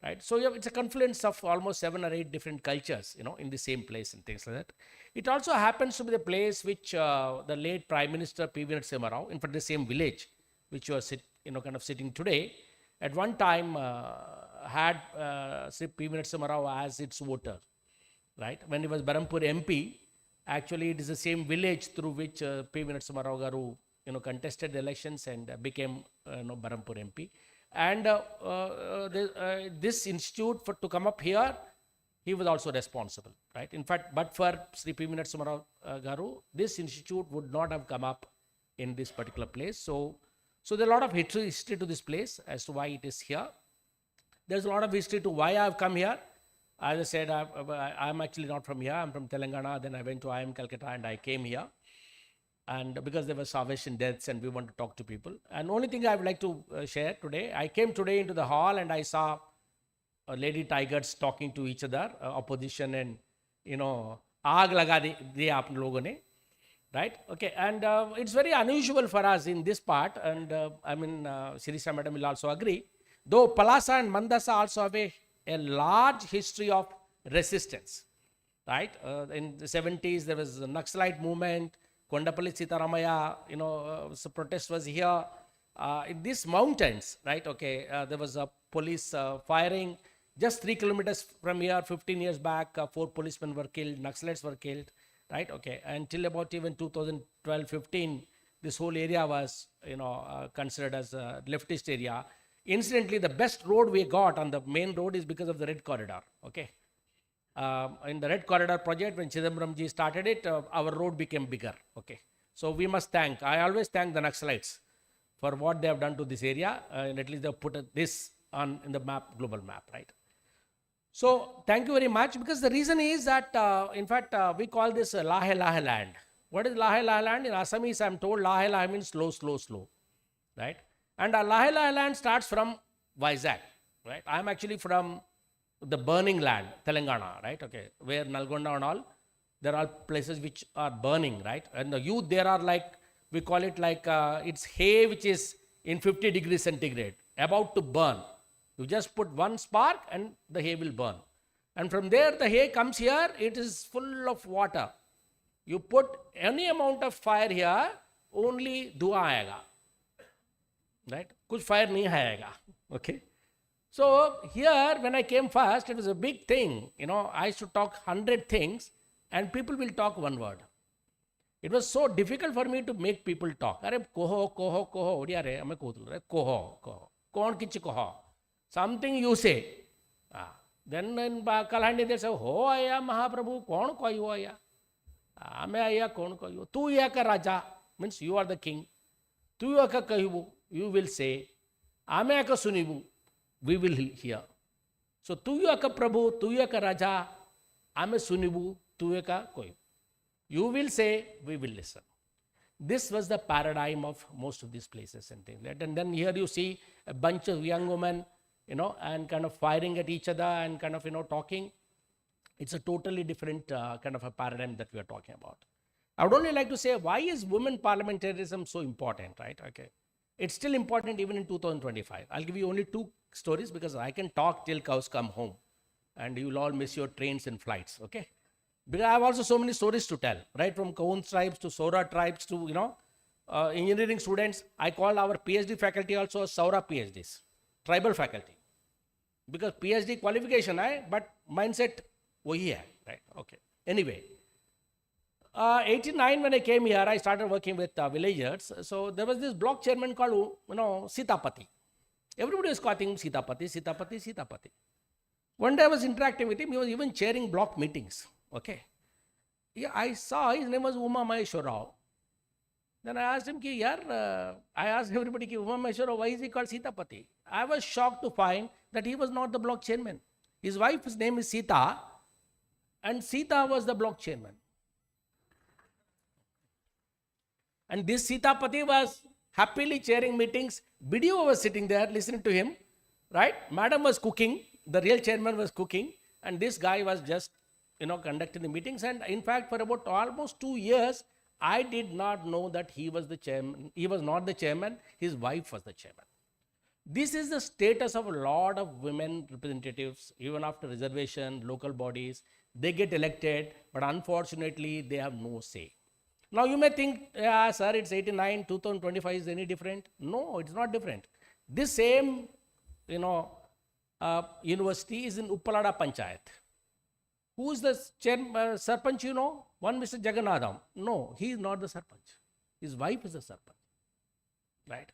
right? So it's a confluence of almost 7 or 8 different cultures, in the same place and things like that. It also happens to be the place which the late Prime Minister P.V. Narasimha Rao, in fact the same village which you are kind of sitting today, at one time had P.V. Narasimha Rao as its voter. Right? When he was Barampur MP, actually it is the same village through which P.V. Narasimha Rao Garu, contested the elections and became, Barampur MP. And this institute to come up here, he was also responsible, right? In fact, but for Sri P.V. Narasimha Rao Garu, this institute would not have come up in this particular place. So there's a lot of history to this place as to why it is here. There's a lot of history to why I've come here. As I said, I'm actually not from here. I'm from Telangana. Then I went to IIM Calcutta and I came here. And because there were starvation deaths and we want to talk to people. And only thing I would like to share today, I came today into the hall and I saw lady tigers talking to each other, opposition and, aag laga diya aap logon ne. Right? Okay. And it's very unusual for us in this part. And Sirisha madam will also agree. Though Palasa and Mandasa also have a large history of resistance, right? In the 70s, there was a Naxalite movement, Kondapalli Sitaramaya, so protest was here. In these mountains, right? Okay, there was a police firing. Just 3 kilometers from here, 15 years back, 4 policemen were killed, Naxalites were killed, right? Okay, until about even 2012-15, this whole area was, considered as a leftist area. Incidentally, the best road we got on the main road is because of the Red Corridor, okay? In the Red Corridor project, when Chidambaramji started it, our road became bigger, okay? So we must I always thank the Naxalites for what they have done to this area, and at least they have put this in the map, global map, right? So thank you very much, because the reason is that, in fact, we call this Lahe Lahe land. What is Lahe Lahe land? In Assamese, I'm told Lahe Lahe means slow, slow, slow, right? And our Lahe Lahe land starts from Vizag, right? I'm actually from the burning land, Telangana, right? Okay, where Nalgonda and all, there are places which are burning, right? And the youth there are like, we call it like, it's hay which is in 50 degrees centigrade, about to burn. You just put one spark and the hay will burn. And from there, the hay comes here, it is full of water. You put any amount of fire here, only धुआं आएगा. Right? कुछ fire नहीं आएगा. Okay? So here, when I came first, it was a big thing. I used to talk 100 things and people will talk one word. It was so difficult for me to make people talk. Are koho, odiya re, ame koho, koho. Kon kichi koho. Something you say. Then in Kalhandi they say, ho aya Mahaprabhu, kon koyu aya. Ame aya kon koyu. Tu ya ka raja, means you are the king. Tu ya ka kahibu, you will say. Ame ka sunibu, we will hear. So tu ya ka Prabhu, tu ya ka raja, ame sunibu, tu ya ka koyu. You will say, we will listen. This was the paradigm of most of these places and things like that. And then here you see a bunch of young women, and kind of firing at each other and kind of, talking. It's a totally different kind of a paradigm that we are talking about. I would only like to say, why is women parliamentarism so important, right? Okay. It's still important even in 2025. I'll give you only 2 stories because I can talk till cows come home and you'll all miss your trains and flights, okay? Because I have also so many stories to tell, right? From Kaun tribes to Saura tribes to, engineering students. I call our PhD faculty also Saura PhDs, tribal faculty. Because PhD qualification, but mindset, wahi hai, right? Okay. Anyway, 89 when I came here, I started working with villagers. So there was this block chairman called, Sitapati. Everybody was calling him Sitapati. One day I was interacting with him. He was even chairing block meetings. Okay. Yeah, I saw his name was Uma Maheshwar Rao. Then I asked him, I asked everybody, Uma Maheshwar Rao, why is he called Sitapati? I was shocked to find that he was not the block chairman. His wife's name is Sita, and Sita was the block chairman. And this Sitapati was happily chairing meetings. BDO was sitting there listening to him, right? Madam was cooking, the real chairman was cooking, and this guy was just conducting the meetings. And in fact, for about almost 2 years, I did not know that he was the chairman. He was not the chairman. His wife was the chairman. This is the status of a lot of women representatives, even after reservation, local bodies. They get elected, but unfortunately, they have no say. Now, you may think, yeah, sir, it's 89, 2025 is any different? No, it's not different. This same, university is in Uppalada Panchayat. Who is the Sarpanch, One Mr. Jagannadham. No, he is not the Sarpanch. His wife is the Sarpanch. Right?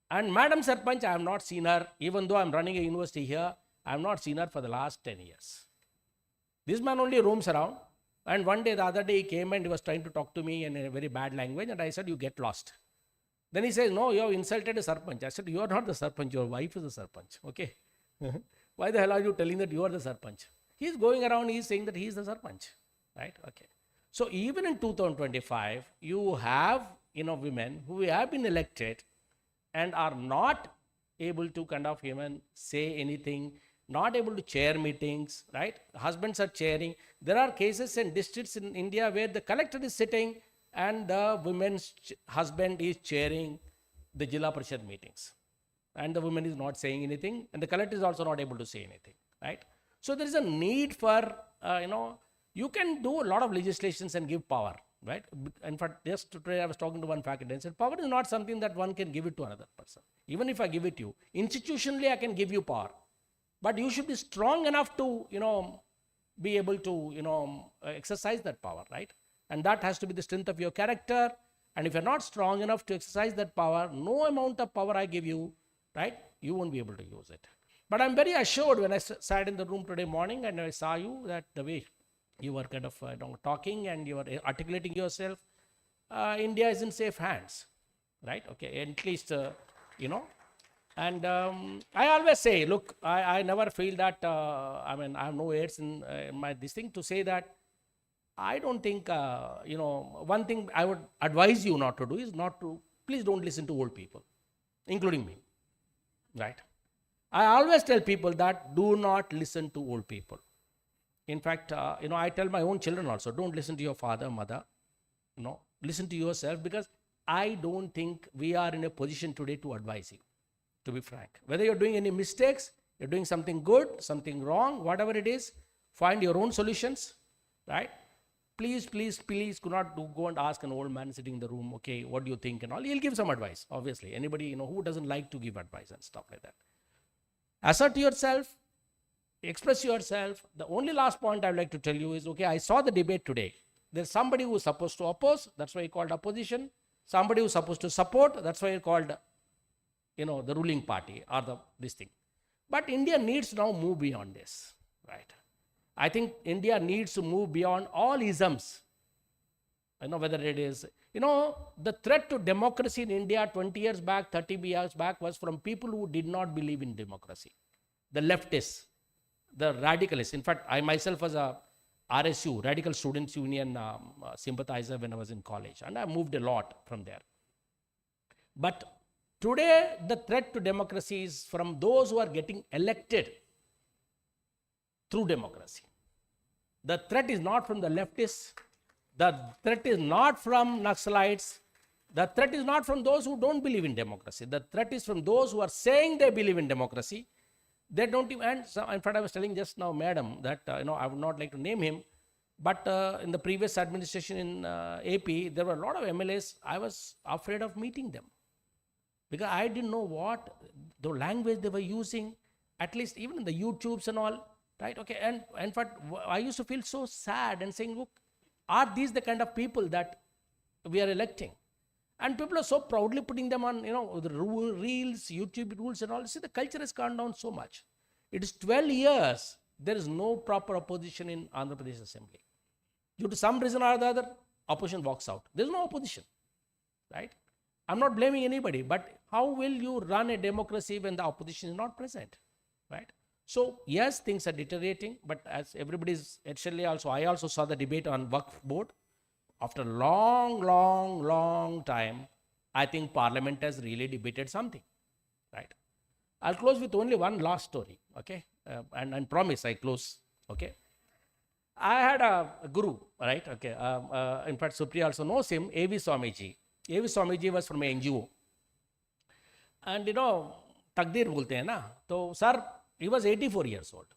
And Madam Sarpanch, I have not seen her, even though I am running a university here, I have not seen her for the last 10 years. This man only roams around. And one day, the other day, he came and he was trying to talk to me in a very bad language. And I said, you get lost. Then he says, no, you have insulted a Sarpanch. I said, you are not the Sarpanch, your wife is the Sarpanch. Okay. Why the hell are you telling that you are the Sarpanch? He is going around, he is saying that he is the Sarpanch, right? Okay. So even in 2025, you have, women who have been elected and are not able to kind of even say anything, not able to chair meetings, right? Husbands are chairing. There are cases in districts in India where the collector is sitting and the woman's husband is chairing the Jilla Parishad meetings. And the woman is not saying anything and the collector is also not able to say anything, right? So there is a need for, you can do a lot of legislations and give power, right? In fact, just today I was talking to one faculty and said, power is not something that one can give it to another person. Even if I give it to you, institutionally I can give you power. But you should be strong enough to, be able to, exercise that power, right? And that has to be the strength of your character. And if you're not strong enough to exercise that power, no amount of power I give you, right? You won't be able to use it. But I'm very assured when I sat in the room today morning and I saw you that the way you were kind of talking and you were articulating yourself, India is in safe hands, right? Okay, at least, And I always say, look, I never feel that, I have no aids in this thing to say that I don't think, one thing I would advise you not to do is please don't listen to old people, including me, right? I always tell people that do not listen to old people. In fact, I tell my own children also, don't listen to your father, mother, listen to yourself, because I don't think we are in a position today to advise you, to be frank. Whether you're doing any mistakes, you're doing something good, something wrong, whatever it is, find your own solutions, right? Please do not go and ask an old man sitting in the room, okay, what do you think and all. He'll give some advice, obviously. Anybody, who doesn't like to give advice and stuff like that. Assert yourself, express yourself. The only last point I would like to tell you is, okay, I saw the debate today. There's somebody who's supposed to oppose, that's why he called opposition. Somebody who's supposed to support, that's why he called, the ruling party or this thing. But India needs to now move beyond this, right? I think India needs to move beyond all isms. Whether it is, the threat to democracy in India 20 years back, 30 years back was from people who did not believe in democracy. The leftists, the radicalists. In fact, I myself was a RSU, Radical Students Union sympathizer when I was in college, and I moved a lot from there. But today, the threat to democracy is from those who are getting elected through democracy. The threat is not from the leftists. The threat is not from Naxalites. The threat is not from those who don't believe in democracy. The threat is from those who are saying they believe in democracy. They don't even, and so, in fact, I was telling just now, madam, that, I would not like to name him, but in the previous administration in AP, there were a lot of MLAs. I was afraid of meeting them because I didn't know what the language they were using, at least even in the YouTubes and all, right? Okay, and in fact, I used to feel so sad and saying, look, are these the kind of people that we are electing? And people are so proudly putting them on, the reels, YouTube rules and all. See, the culture has gone down so much. It is 12 years, there is no proper opposition in Andhra Pradesh Assembly. Due to some reason or the other, opposition walks out. There is no opposition, right? I'm not blaming anybody, but how will you run a democracy when the opposition is not present, right? So, yes, things are deteriorating, but as everybody's, actually also, I also saw the debate on Waqf board. After a long time, I think Parliament has really debated something, right? I'll close with only one last story, okay? And promise I close, okay? I had a guru, right? Okay. In fact, Supriya also knows him, A.V. Swamiji. A.V. Swamiji was from an NGO. And Takdir bolte hai na. So, sir, he was 84 years old.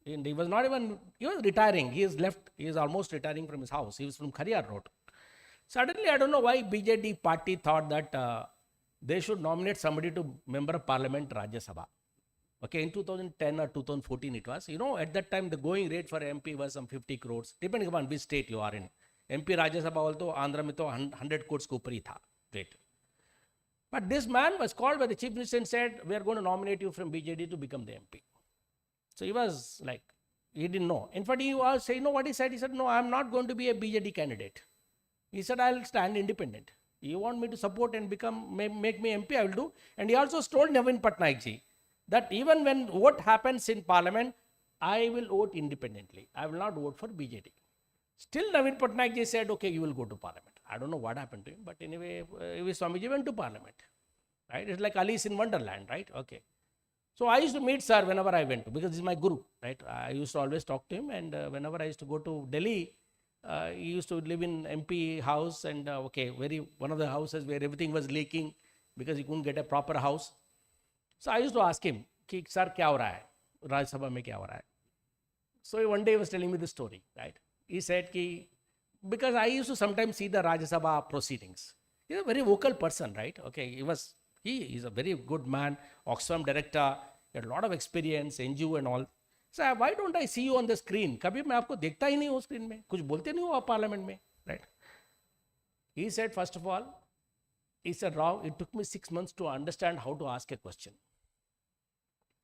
And he was not even, he was retiring. He is almost retiring from his house. He was from Khariyar Road. Suddenly, I don't know why BJD party thought that they should nominate somebody to member of parliament Rajya Sabha. Okay, in 2010 or 2014 it was. At that time, the going rate for MP was some 50 crores, depending upon which state you are in. MP Rajya Sabha also, Andhra mein to 100 crores ke upar hi tha rate. But this man was called by the chief minister and said, we are going to nominate you from BJD to become the MP. So he was like, he didn't know. In fact, he was saying, what he said? He said, no, I am not going to be a BJD candidate. He said, I'll stand independent. You want me to support and make me MP, I will do. And he also told Navin Patnaik ji that even when vote happens in parliament, I will vote independently. I will not vote for BJD. Still Navin Patnaik ji said, okay, you will go to parliament. I don't know what happened to him, but anyway, Swamiji went to parliament. Right? It's like Alice in Wonderland, right? Okay. So I used to meet sir whenever I went to, because he's my guru, right? I used to always talk to him, and whenever I used to go to Delhi, he used to live in MP house, and one of the houses where everything was leaking because he couldn't get a proper house. So I used to ask him, ki, sir, kya ho raha hai? Rajya Sabha mein kya ho raha hai? So one day he was telling me the story, right? He said, ki, because I used to sometimes see the Rajya Sabha proceedings. He's a very vocal person, right? Okay, he is a very good man, Oxfam director, he had a lot of experience, NGO and all. So why don't I see you on the screen? कभी मैं आपको देखता ही नहीं हूँ screen में, कुछ बोलते नहीं हो आप parliament में, right? He said, first of all, he said, Rao, it took me 6 months to understand how to ask a question.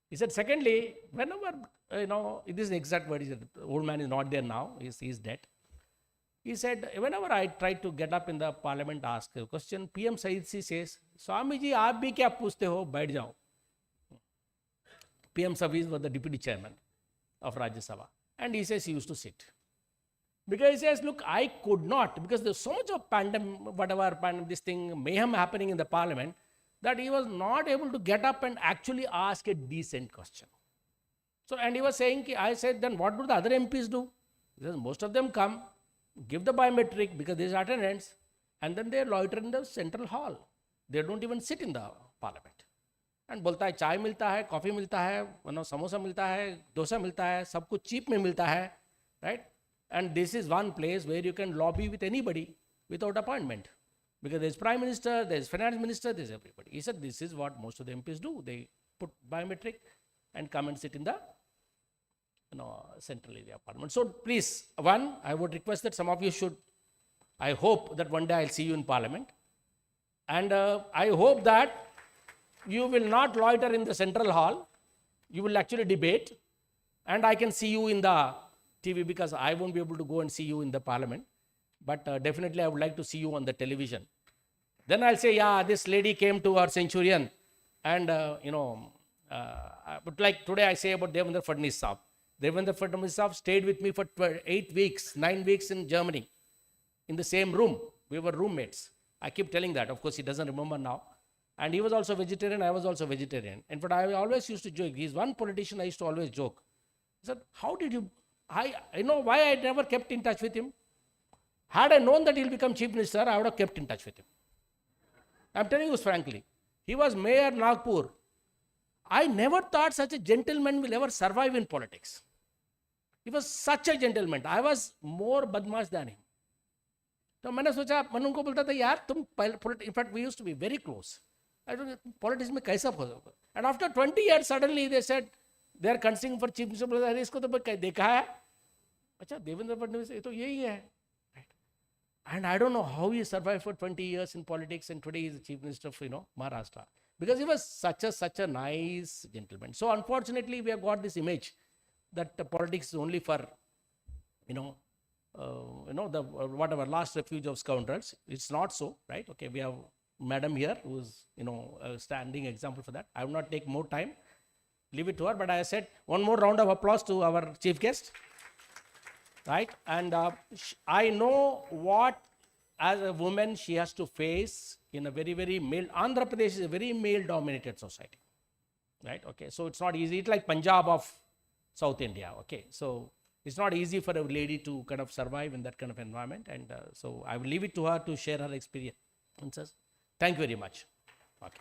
He said, secondly, whenever, this is the exact word, he said, the old man is not there now, he's dead. He said, whenever I try to get up in the parliament, ask a question, PM Said Si says, Swami ji, aap bhi kya puchte ho, baith jao. PM Saviz was the deputy chairman of Rajya Sabha. And he says he used to sit. Because he says, look, I could not, because there's so much of this thing, mayhem happening in the parliament, that he was not able to get up and actually ask a decent question. So, and he was saying, I said, then what do the other MPs do? He says, most of them come, give the biometric because there is attendance, and then they loiter in the central hall. They don't even sit in the parliament. And बोलता है चाय मिलता है, coffee मिलता है, समोसा मिलता है, डोसा मिलता है, सब कुछ cheap में मिलता है, right? And this is one place where you can lobby with anybody without appointment, because there is prime minister, there is finance minister, there is everybody. He said this is what most of the MPs do. They put biometric, and come and sit in the central area parliament. So please, one, I would request that some of you should, I hope that one day I'll see you in parliament. And I hope that you will not loiter in the central hall. You will actually debate. And I can see you in the TV because I won't be able to go and see you in the parliament. But definitely I would like to see you on the television. Then I'll say, yeah, this lady came to our Centurion. And, but like today I say about Devendra Fadnis Saab. Devendra Fadnis Saab stayed with me for 8 weeks, 9 weeks in Germany, in the same room. We were roommates. I keep telling that. Of course, he doesn't remember now. And he was also vegetarian. I was also vegetarian. In fact, I always used to joke. He's one politician I used to always joke. I said, how did you, I know why I never kept in touch with him. Had I known that he'll become chief minister, I would have kept in touch with him. I'm telling you frankly. He was mayor Nagpur. I never thought such a gentleman will ever survive in politics. He was such a gentleman. I was more badmash than him. तो मैंने सोचा मैं उनको बोलता था यार तुम in fact we used to be very close I don't politics में कैसा फंसा and after 20 years suddenly they said they are considering for chief minister अरे इसको तो मैं देखा है अच्छा देवेंद्र फडणवीस ये तो यही है and I don't know how he survived for 20 years in politics and today he is the chief minister of Maharashtra because he was such a nice gentleman. So unfortunately we have got this image that politics is only for the whatever last refuge of scoundrels. It's not so, right? Okay, we have madam here who's a standing example for that. I will not take more time, leave it to her, but I said one more round of applause to our chief guest, right? And I know what as a woman she has to face in a very male. Andhra Pradesh is a very male dominated society, right? Okay, so it's not easy. It's like Punjab of South India. Okay, so it's not easy for a lady to kind of survive in that kind of environment. And so I will leave it to her to share her experiences. Thank you very much. Okay.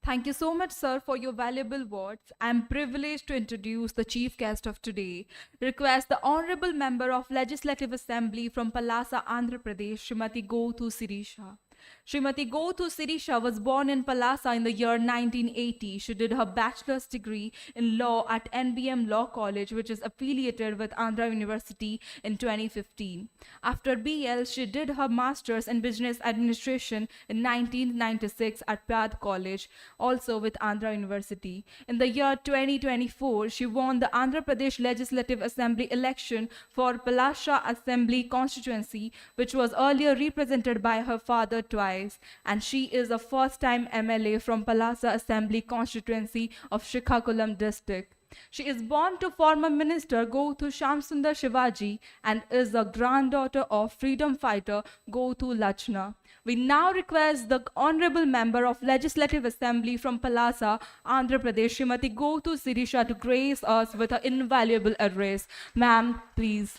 Thank you so much, sir, for your valuable words. I am privileged to introduce the chief guest of today. Request the Honorable Member of Legislative Assembly from Palasa, Andhra Pradesh, Srimati Gothu Sirisha. Srimati Gothu Sirisha was born in Palasa in the year 1980. She did her bachelor's degree in law at NBM Law College, which is affiliated with Andhra University in 2015. After BL, she did her master's in business administration in 1996 at Pyad College, also with Andhra University. In the year 2024, she won the Andhra Pradesh Legislative Assembly election for Palasa Assembly constituency, which was earlier represented by her father twice, and she is a first-time MLA from Palasa Assembly constituency of Srikakulam district. She is born to former minister Gothu Shamsundar Shivaji and is the granddaughter of freedom fighter Gothu Lachna. We now request the Honorable Member of Legislative Assembly from Palasa, Andhra Pradesh, Srimati Gothu Sirisha, to grace us with her invaluable address. Ma'am, please.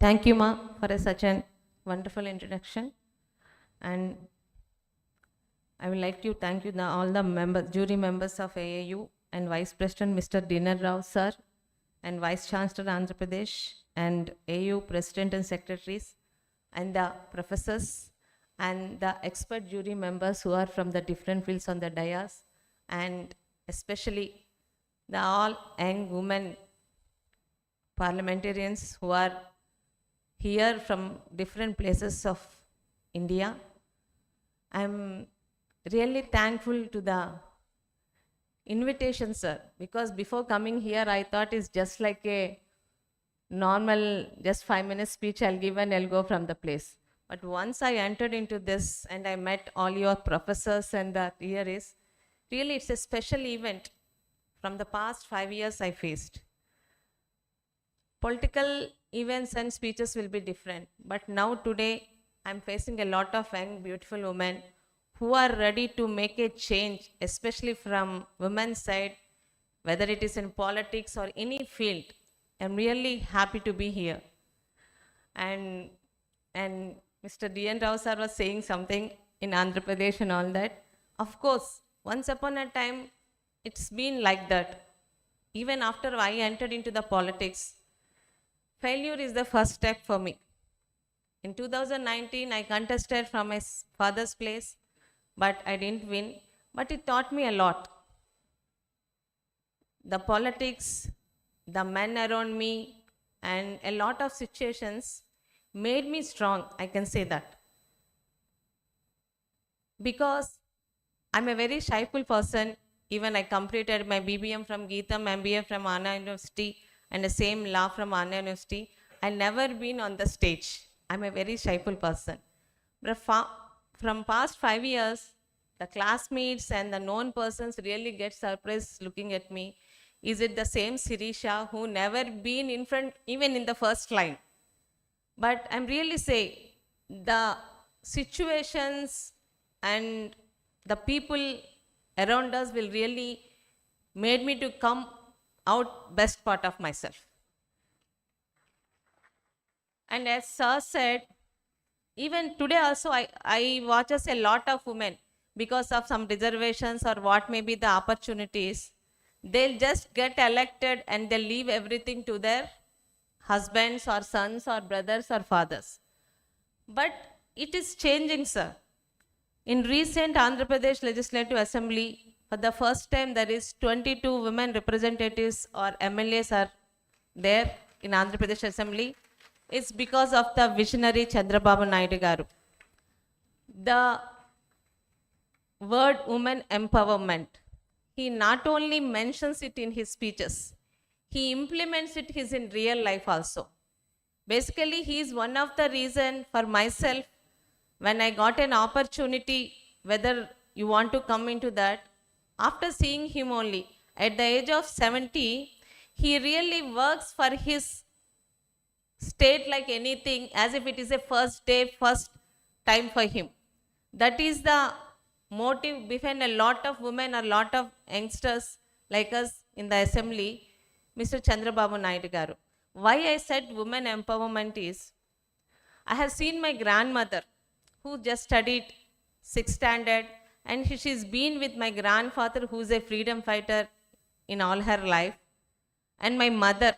Thank you, Ma, for such a wonderful introduction. And I would like to thank you all the members, jury members of AIU and Vice President Mr. Dinar Rao, sir, and Vice Chancellor Andhra Pradesh, and AIU President and Secretaries, and the professors, and the expert jury members who are from the different fields on the dais, and especially the all young women parliamentarians who are here from different places of India. I'm really thankful to the invitation, sir, because before coming here, I thought it's just like a normal, just 5-minute speech I'll give and I'll go from the place. But once I entered into this and I met all your professors and the here is, really it's a special event from the past 5 years I faced. Political events and speeches will be different, but now today I'm facing a lot of young beautiful women who are ready to make a change, especially from women's side, whether it is in politics or any field. I'm really happy to be here. And Mr. D.N. Rao sir was saying something in Andhra Pradesh and all that. Of course, Once upon a time, it's been like that. Even after I entered into the politics, failure is the first step for me. In 2019, I contested from my father's place, but I didn't win. But it taught me a lot. The politics, the men around me, and a lot of situations made me strong, I can say that. Because I'm a very shyful person. Even I completed my BBM from Geetham, MBA from Anna University, and the same law from Anna University. I never been on the stage. I'm a very shyful person. But from past 5 years, the classmates and the known persons really get surprised looking at me. Is it the same Sirisha who never been in front, even in the first line? But I'm really saying the situations and the people around us will really made me to come out best part of myself. And as Sir said, even today also I watches a lot of women because of some reservations or what may be the opportunities. They'll just get elected and they'll leave everything to their husbands or sons or brothers or fathers. But it is changing, sir. In recent Andhra Pradesh Legislative Assembly, for the first time there is 22 women representatives or MLAs are there in Andhra Pradesh Assembly. It's because of the visionary Chandrababu Naidu Garu. The word women empowerment, he not only mentions it in his speeches, he implements it in real life also. Basically, he is one of the reason for myself when I got an opportunity, whether you want to come into that, after seeing him only, at the age of 70, he really works for his state like anything, as if it is a first day, first time for him. That is the motive behind a lot of women, a lot of youngsters like us in the assembly, Mr. Chandrababu Naidu Garu. Why I said women empowerment is, I have seen my grandmother who just studied 6th standard, and she's been with my grandfather who's a freedom fighter in all her life, and my mother,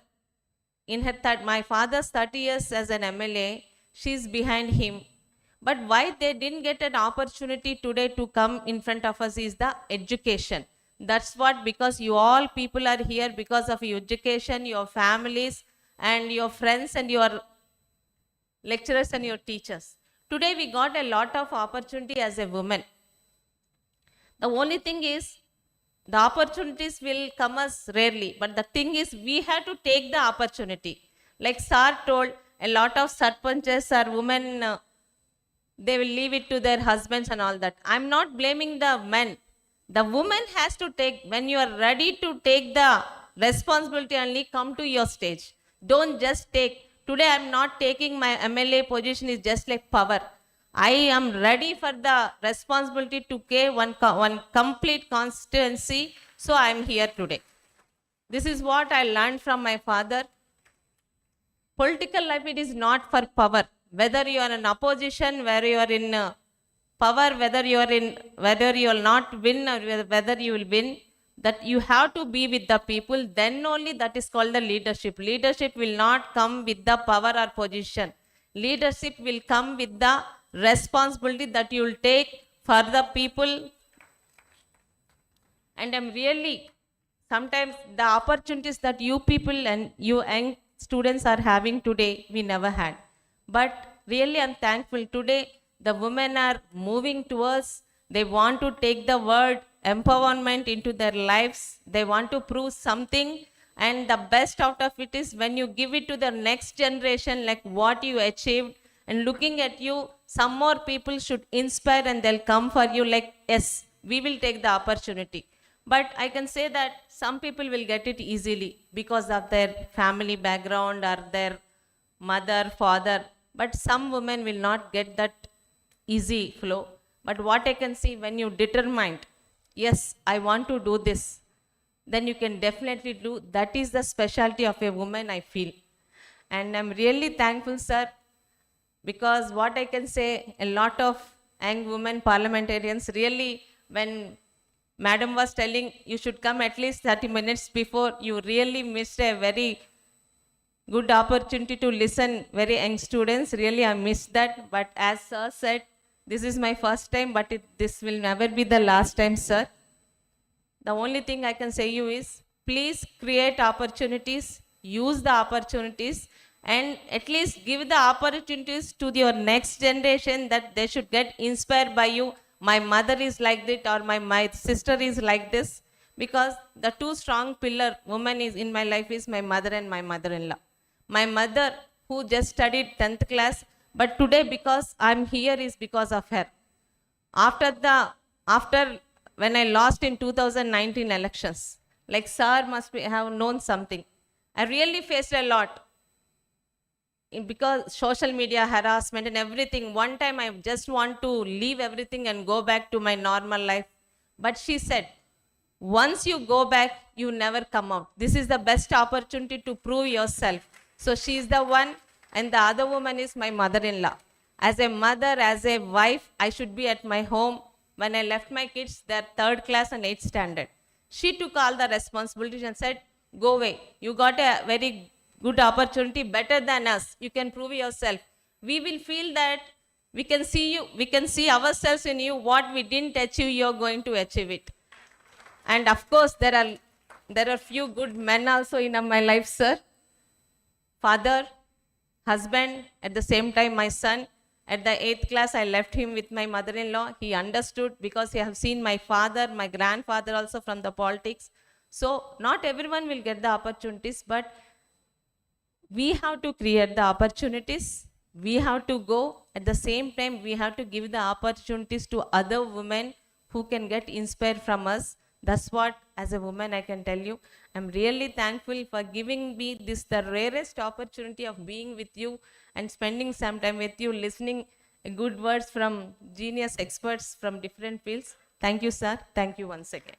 in her my father's 30 years as an MLA, she's behind him. But why they didn't get an opportunity today to come in front of us is the education. That's what, because you all people are here because of your education, your families, and your friends, and your lecturers and your teachers. Today we got a lot of opportunity as a woman. The only thing is, the opportunities will come us rarely, but the thing is, we have to take the opportunity. Like Sir told, a lot of sarpanches are women, they will leave it to their husbands and all that. I'm not blaming the men. The woman has to take, when you are ready to take the responsibility, only come to your stage. Don't just take. Today I'm not taking my MLA position is just like power. I am ready for the responsibility to take one complete constituency. So I am here today. This is what I learned from my father. Political life, it is not for power. Whether you are in opposition, whether you are in power, whether you will not win or whether you will win, that you have to be with the people, then only that is called the leadership. Leadership will not come with the power or position. Leadership will come with the responsibility that you will take for the people. And I'm really, sometimes the opportunities that you people and you young students are having today, we never had. But really I'm thankful today, the women are moving towards, they want to take the word empowerment into their lives. They want to prove something, and the best out of it is when you give it to the next generation, like what you achieved, and looking at you, some more people should inspire and they'll come for you like, yes, we will take the opportunity. But I can say that some people will get it easily because of their family background or their mother, father, but some women will not get that easy flow. But what I can see, when you determined, yes, I want to do this, then you can definitely do. That is the specialty of a woman, I feel. And I'm really thankful, sir, because what I can say, a lot of young women parliamentarians really, when Madam was telling you should come at least 30 minutes before. You really missed a very good opportunity to listen very young students. Really, I missed that. But as sir said, this is my first time, but this will never be the last time, sir. The only thing I can say you is, please create opportunities, use the opportunities, and at least give the opportunities to your next generation that they should get inspired by you. My mother is like that, or my sister is like this, because the two strong pillar woman is in my life is my mother and my mother-in-law. My mother, who just studied 10th class, but today because I'm here is because of her. After when I lost in 2019 elections, like sir have known something. I really faced a lot because social media harassment and everything. One time I just want to leave everything and go back to my normal life. But she said, once you go back, you never come out. This is the best opportunity to prove yourself. So she is the one, and the other woman is my mother-in-law. As a mother, as a wife, I should be at my home. When I left my kids, they're 3rd class and 8th standard. She took all the responsibilities and said, go away. You got a very good opportunity, better than us. You can prove yourself. We will feel that we can see you, we can see ourselves in you. What we didn't achieve, you're going to achieve it. And of course, there are few good men also in my life, sir. Father, husband, at the same time my son. At the 8th class, I left him with my mother-in-law. He understood because he have seen my father, my grandfather also from the politics. So not everyone will get the opportunities, but we have to create the opportunities. We have to go. At the same time, we have to give the opportunities to other women who can get inspired from us. That's what, as a woman, I can tell you. I'm really thankful for giving me this, the rarest opportunity of being with you and spending some time with you, listening good words from genius experts from different fields. Thank you, sir. Thank you once again.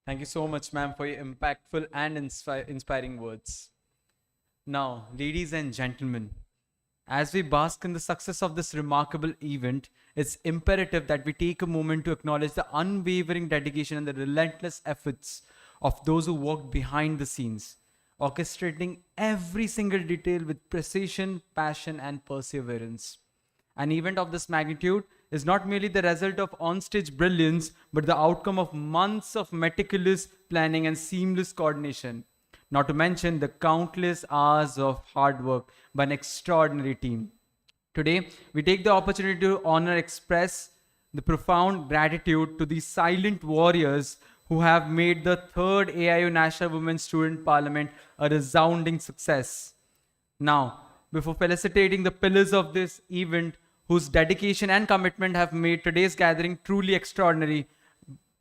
Thank you so much, ma'am, for your impactful and inspiring words. Now, ladies and gentlemen, as we bask in the success of this remarkable event, it's imperative that we take a moment to acknowledge the unwavering dedication and the relentless efforts of those who worked behind the scenes, orchestrating every single detail with precision, passion, and perseverance. An event of this magnitude is not merely the result of onstage brilliance, but the outcome of months of meticulous planning and seamless coordination. Not to mention the countless hours of hard work by an extraordinary team. Today, we take the opportunity to honor, express the profound gratitude to these silent warriors who have made the 3rd AIU National Women's Student Parliament a resounding success. Now, before felicitating the pillars of this event, whose dedication and commitment have made today's gathering truly extraordinary,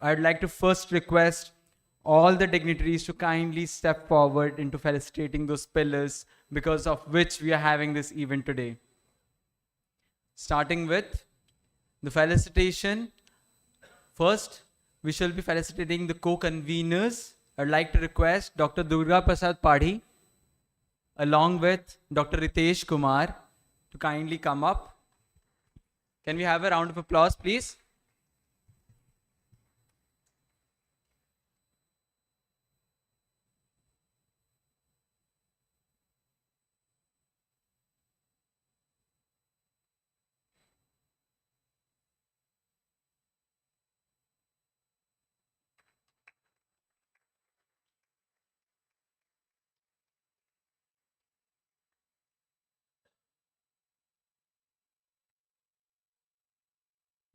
I'd like to first request all the dignitaries to kindly step forward into felicitating those pillars because of which we are having this event today. Starting with the felicitation. First, we shall be felicitating the co-conveners. I'd like to request Dr. Durga Prasad Padhi along with Dr. Ritesh Kumar to kindly come up. Can we have a round of applause, please?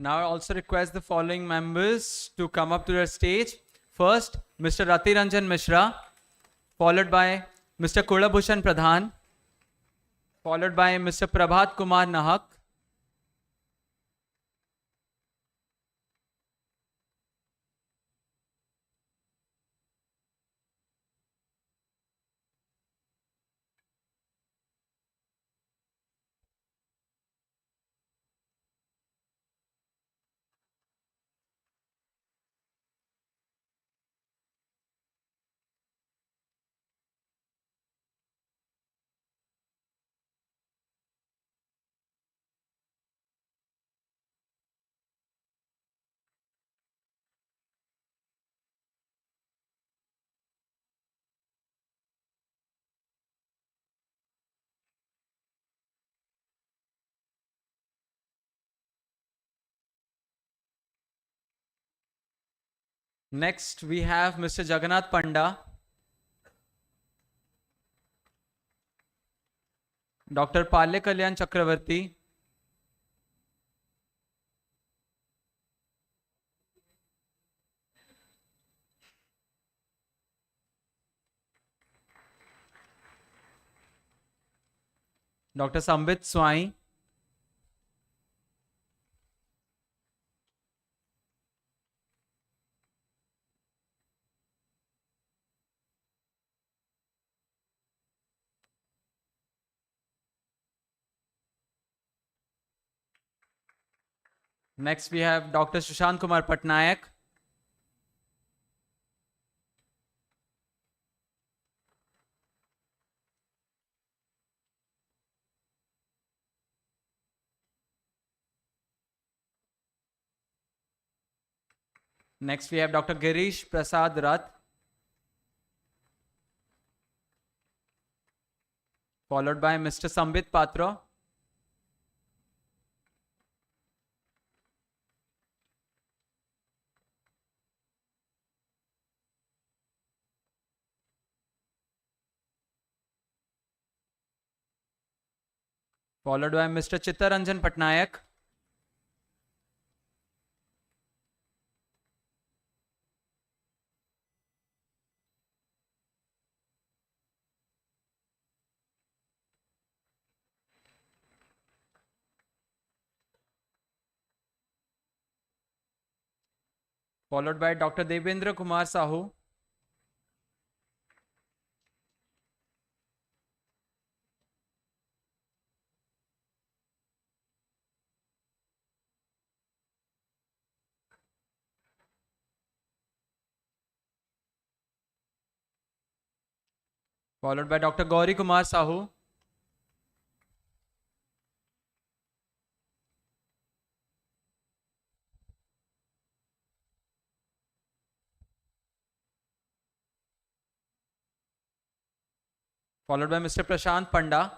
Now I also request the following members to come up to the stage. First, Mr. Rati Ranjan Mishra, followed by Mr. Kulabhushan Pradhan, followed by Mr. Prabhat Kumar Nahak, Next, we have Mr. Jagannath Panda, Dr. Palya Kalyan Chakravarti, Dr. Sambit Swai, next we have Dr. Sushant Kumar Patnaik, next we have Dr. Girish Prasad Rath, followed by Mr. Sambit Patra, followed by Mr. Chittaranjan Patnaik, followed by Dr. Devendra Kumar Sahu, followed by Dr. Gauri Kumar Sahu, followed by Mr. Prashant Panda,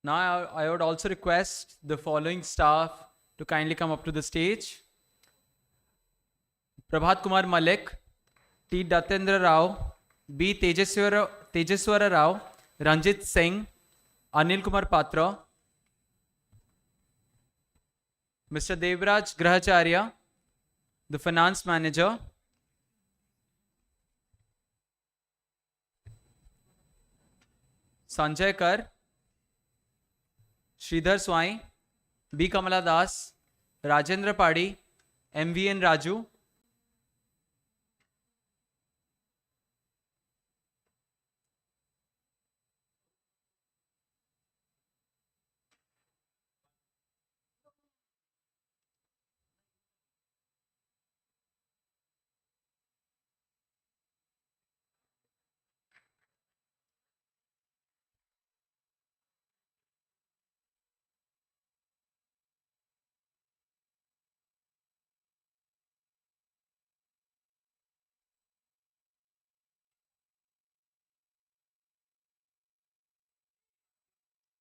Now I would also request the following staff to kindly come up to the stage. Prabhat Kumar Malik, T. Datendra Rao, B. Tejeswara Rao, Ranjit Singh, Anil Kumar Patra, Mr. Devraj Grahacharya, the finance manager, Sanjay Kar, Sridhar Swai, B. Kamala Das, Rajendra Padi, MVN Raju,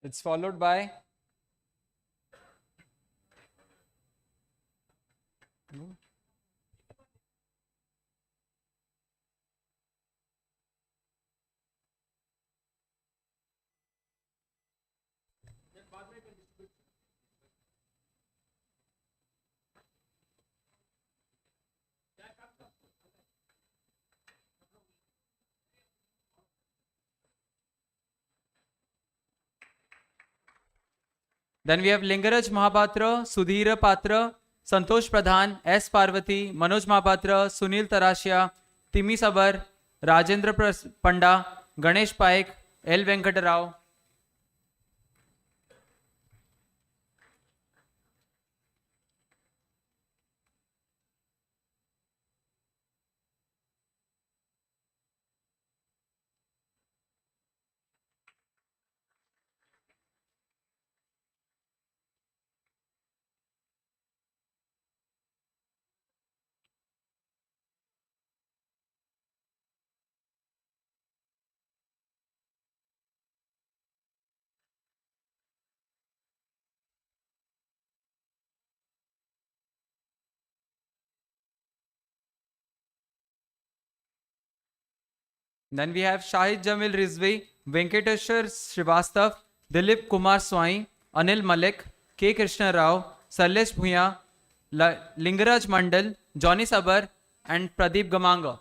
it's followed by then we have Lingaraj Mahapatra, Sudhira Patra, Santosh Pradhan, S. Parvati, Manoj Mahapatra, Sunil Tarashia, Timi Sabar, Rajendra Panda, Ganesh Paik, L. Venkatarao, Then we have Shahid Jamil Rizvi, Venkateshwar Srivastav, Dilip Kumar Swai, Anil Malik, K. Krishna Rao, Salesh Bhuya, Lingaraj Mandal, Johnny Sabar, and Pradeep Gamanga.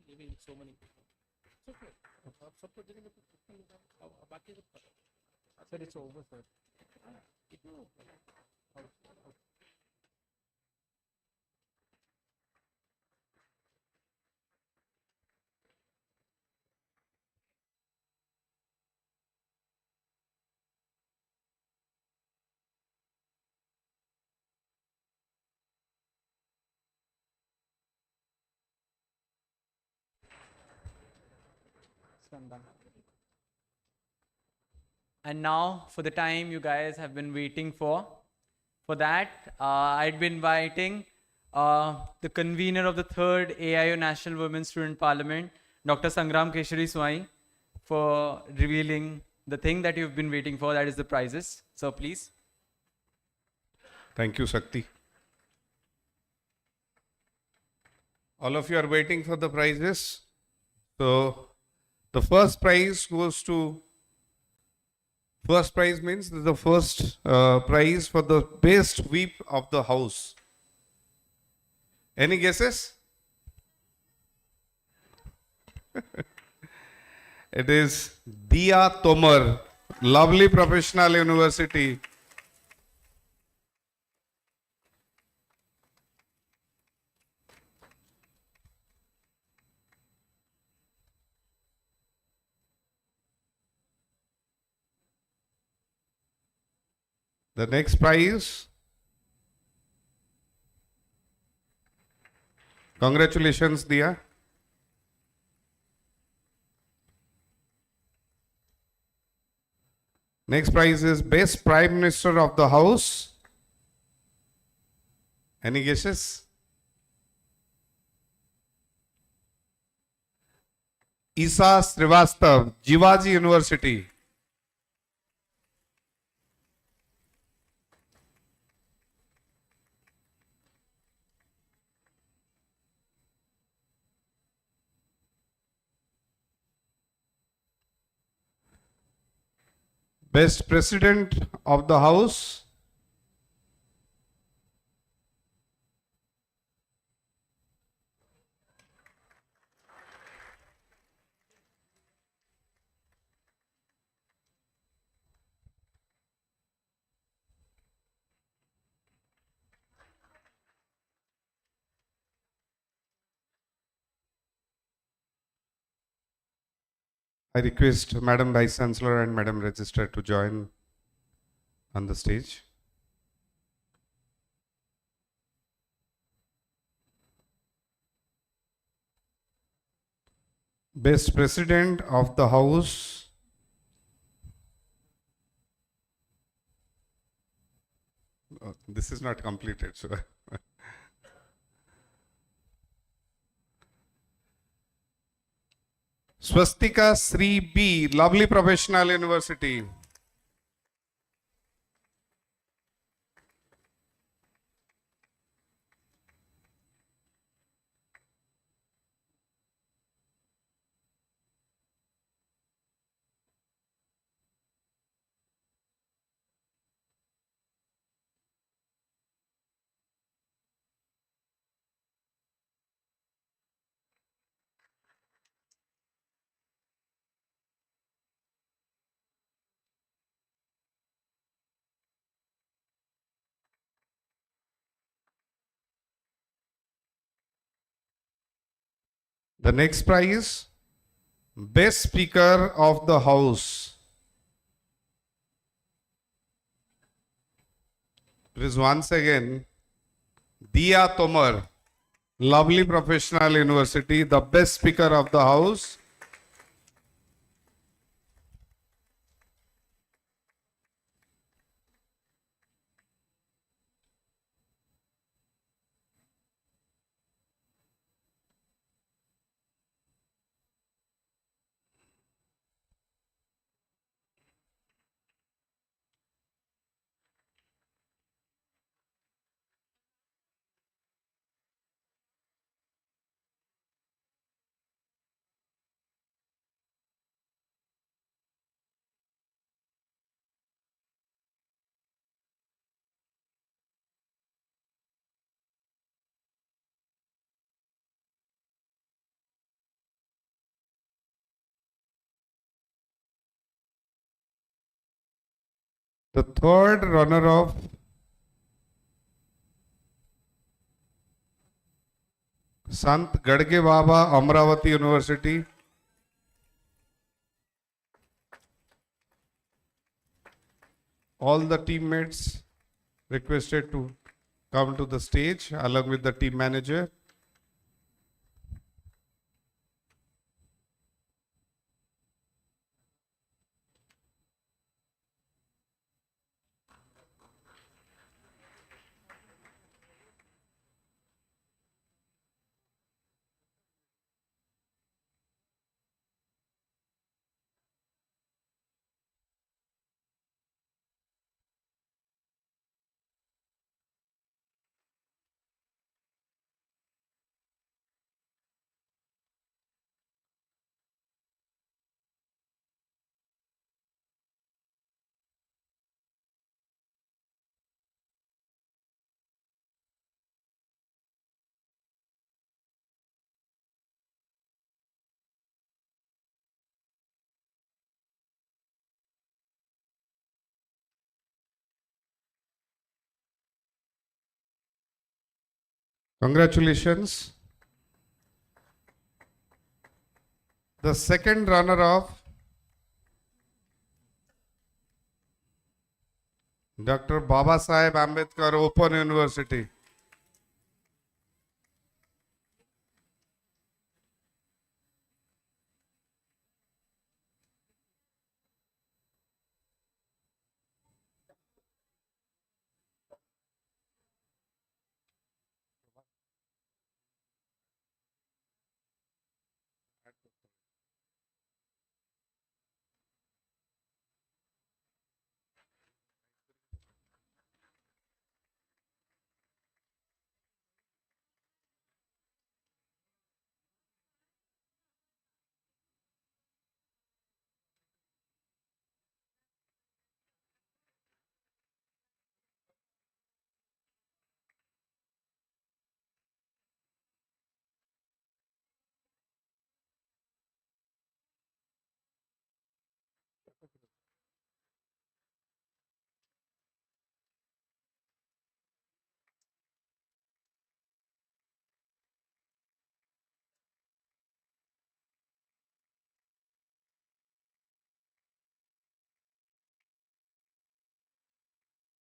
Giving so many people. It's okay. Support Sir, it's over, sir. And now for the time you guys have been waiting for. For that, I'd be inviting the convener of the third AIU National Women Student Parliament, Dr. Sangram Keshari Swai, for revealing the thing that you've been waiting for, that is the prizes. So please. Thank you, Shakti. All of you are waiting for the prizes. So the first prize goes to, first prize means the first prize for the best whip of the house. Any guesses? It is Dia Tomar, lovely professional university. The next prize. Congratulations, Dia. Next prize is Best Prime Minister of the House. Any guesses? Isa Srivastav, Jivaji University. Best President of the House. I request Madam Vice Chancellor and Madam Registrar to join on the stage. Best President of the House. Oh, this is not completed, so. Swastika Sri B, lovely professional university. The next prize, Best Speaker of the House. Please once again, Diya Tomar, lovely professional university, the best speaker of the house. The third runner-up, Sant Gadge Baba, Amravati University. All the teammates requested to come to the stage along with the team manager. Congratulations. The second runner-up, Dr. Baba Saheb Ambedkar Open University.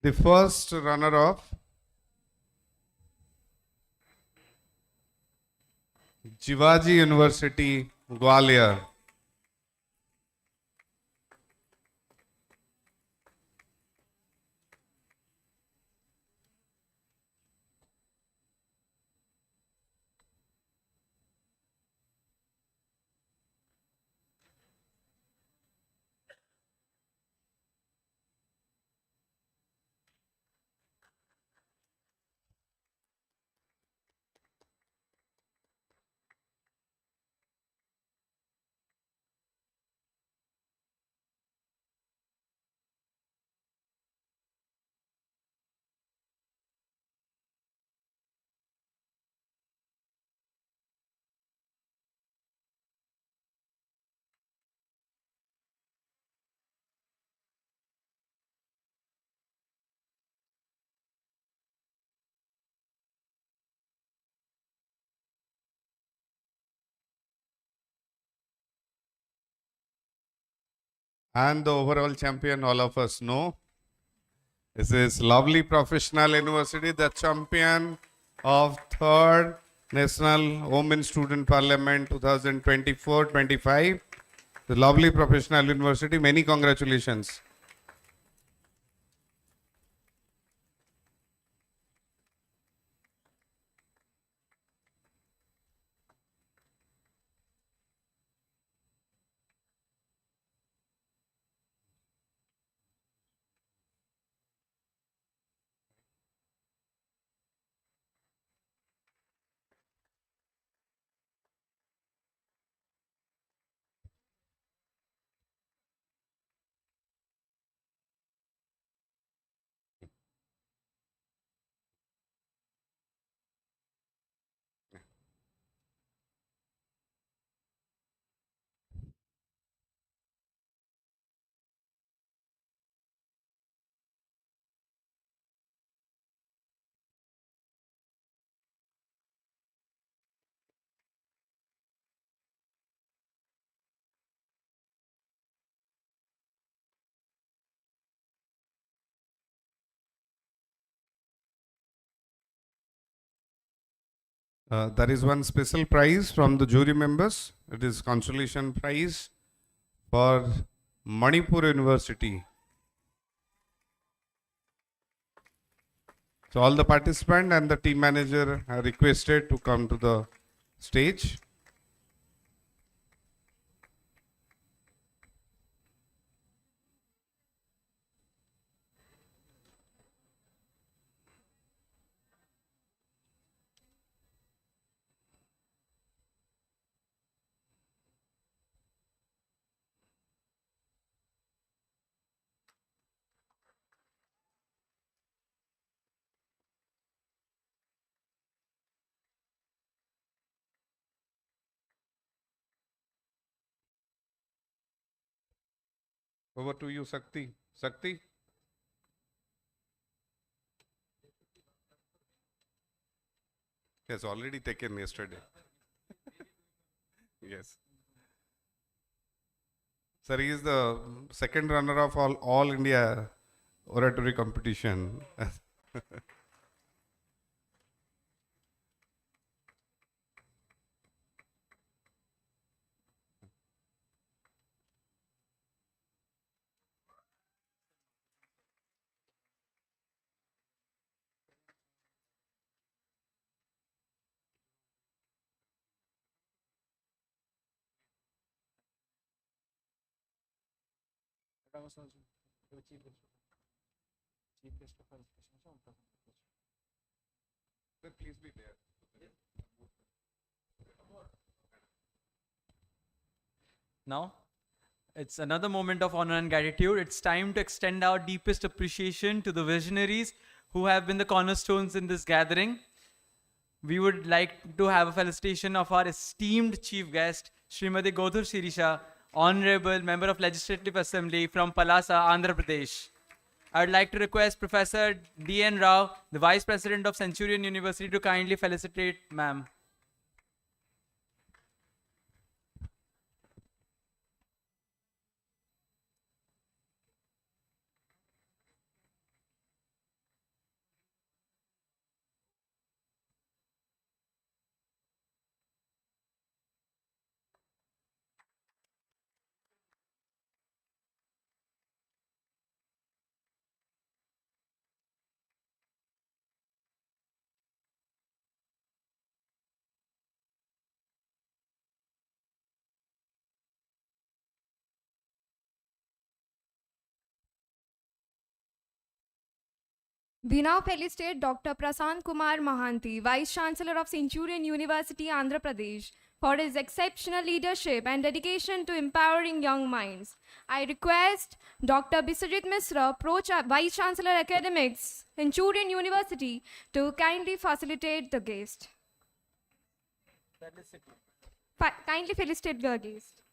The first runner-up, Jivaji University, Gwalior. and the overall champion, all of us know. This is lovely professional university, the champion of 3rd National Women Student Parliament 2024-25. The lovely professional university. Many congratulations. There is one special prize from the jury members. It is consolation prize for Manipur University. So all the participants and the team manager are requested to come to the stage. Over to you, Sakti. Sakti? Has already taken yesterday. Yes. Sir, he is the second runner of all India oratory competition. Please be there. Now, it's another moment of honor and gratitude. It's time to extend our deepest appreciation to the visionaries who have been the cornerstones in this gathering. We would like to have a felicitation of our esteemed chief guest, Srimati Godhur Shirisha, Honorable Member of Legislative Assembly from Palasa, Andhra Pradesh. I would like to request Professor D.N. Rao, the Vice President of Centurion University, to kindly felicitate ma'am. We now felicitate Dr. Prasant Kumar Mahanti, Vice Chancellor of Centurion University, Andhra Pradesh, for his exceptional leadership and dedication to empowering young minds. I request Dr. Biswajit Misra, Vice Chancellor Academics, Centurion University, to kindly facilitate the guest. Kindly felicitate the guest.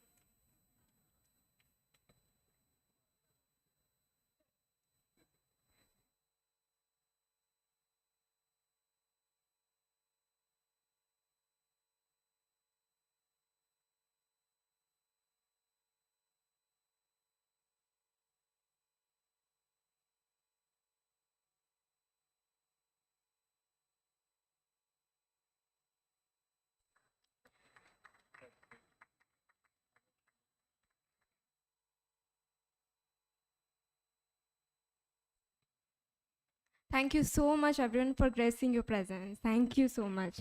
Thank you so much, everyone, for gracing your presence. Thank you so much.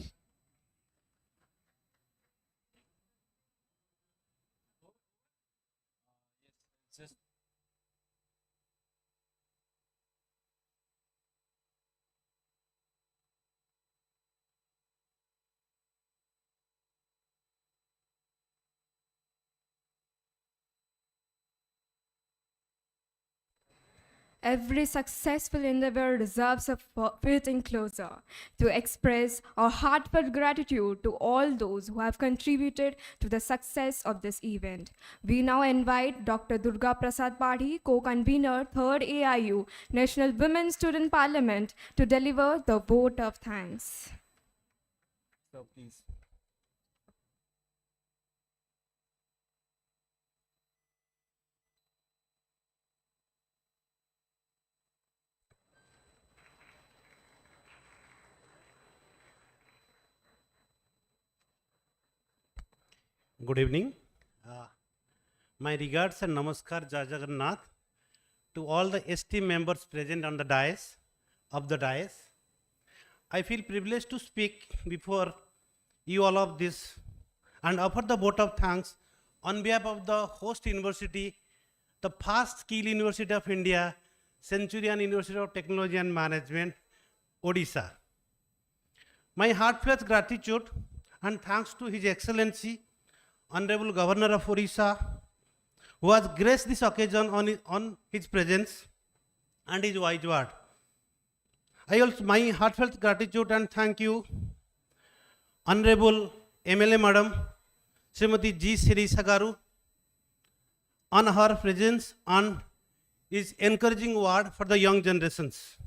Every successful endeavor deserves a fitting closer to express our heartfelt gratitude to all those who have contributed to the success of this event. We now invite Dr. Durga Prasad Padhi, co-convener, 3rd AIU National Women Student Parliament, to deliver the vote of thanks. So please. Good evening. My regards and namaskar Jai Jagannath to all the ST members present on the dais of the dais. I feel privileged to speak before you all of this and offer the vote of thanks on behalf of the host university, the fast skill university of India, Centurion University of Technology and Management, Odisha. My heartfelt gratitude and thanks to His Excellency Honorable Governor of Odisha, who has graced this occasion on his presence and his wise word. My heartfelt gratitude and thank you, Honorable MLA Madam Srimati G. Sirisa Garu, on her presence and his encouraging word for the young generations.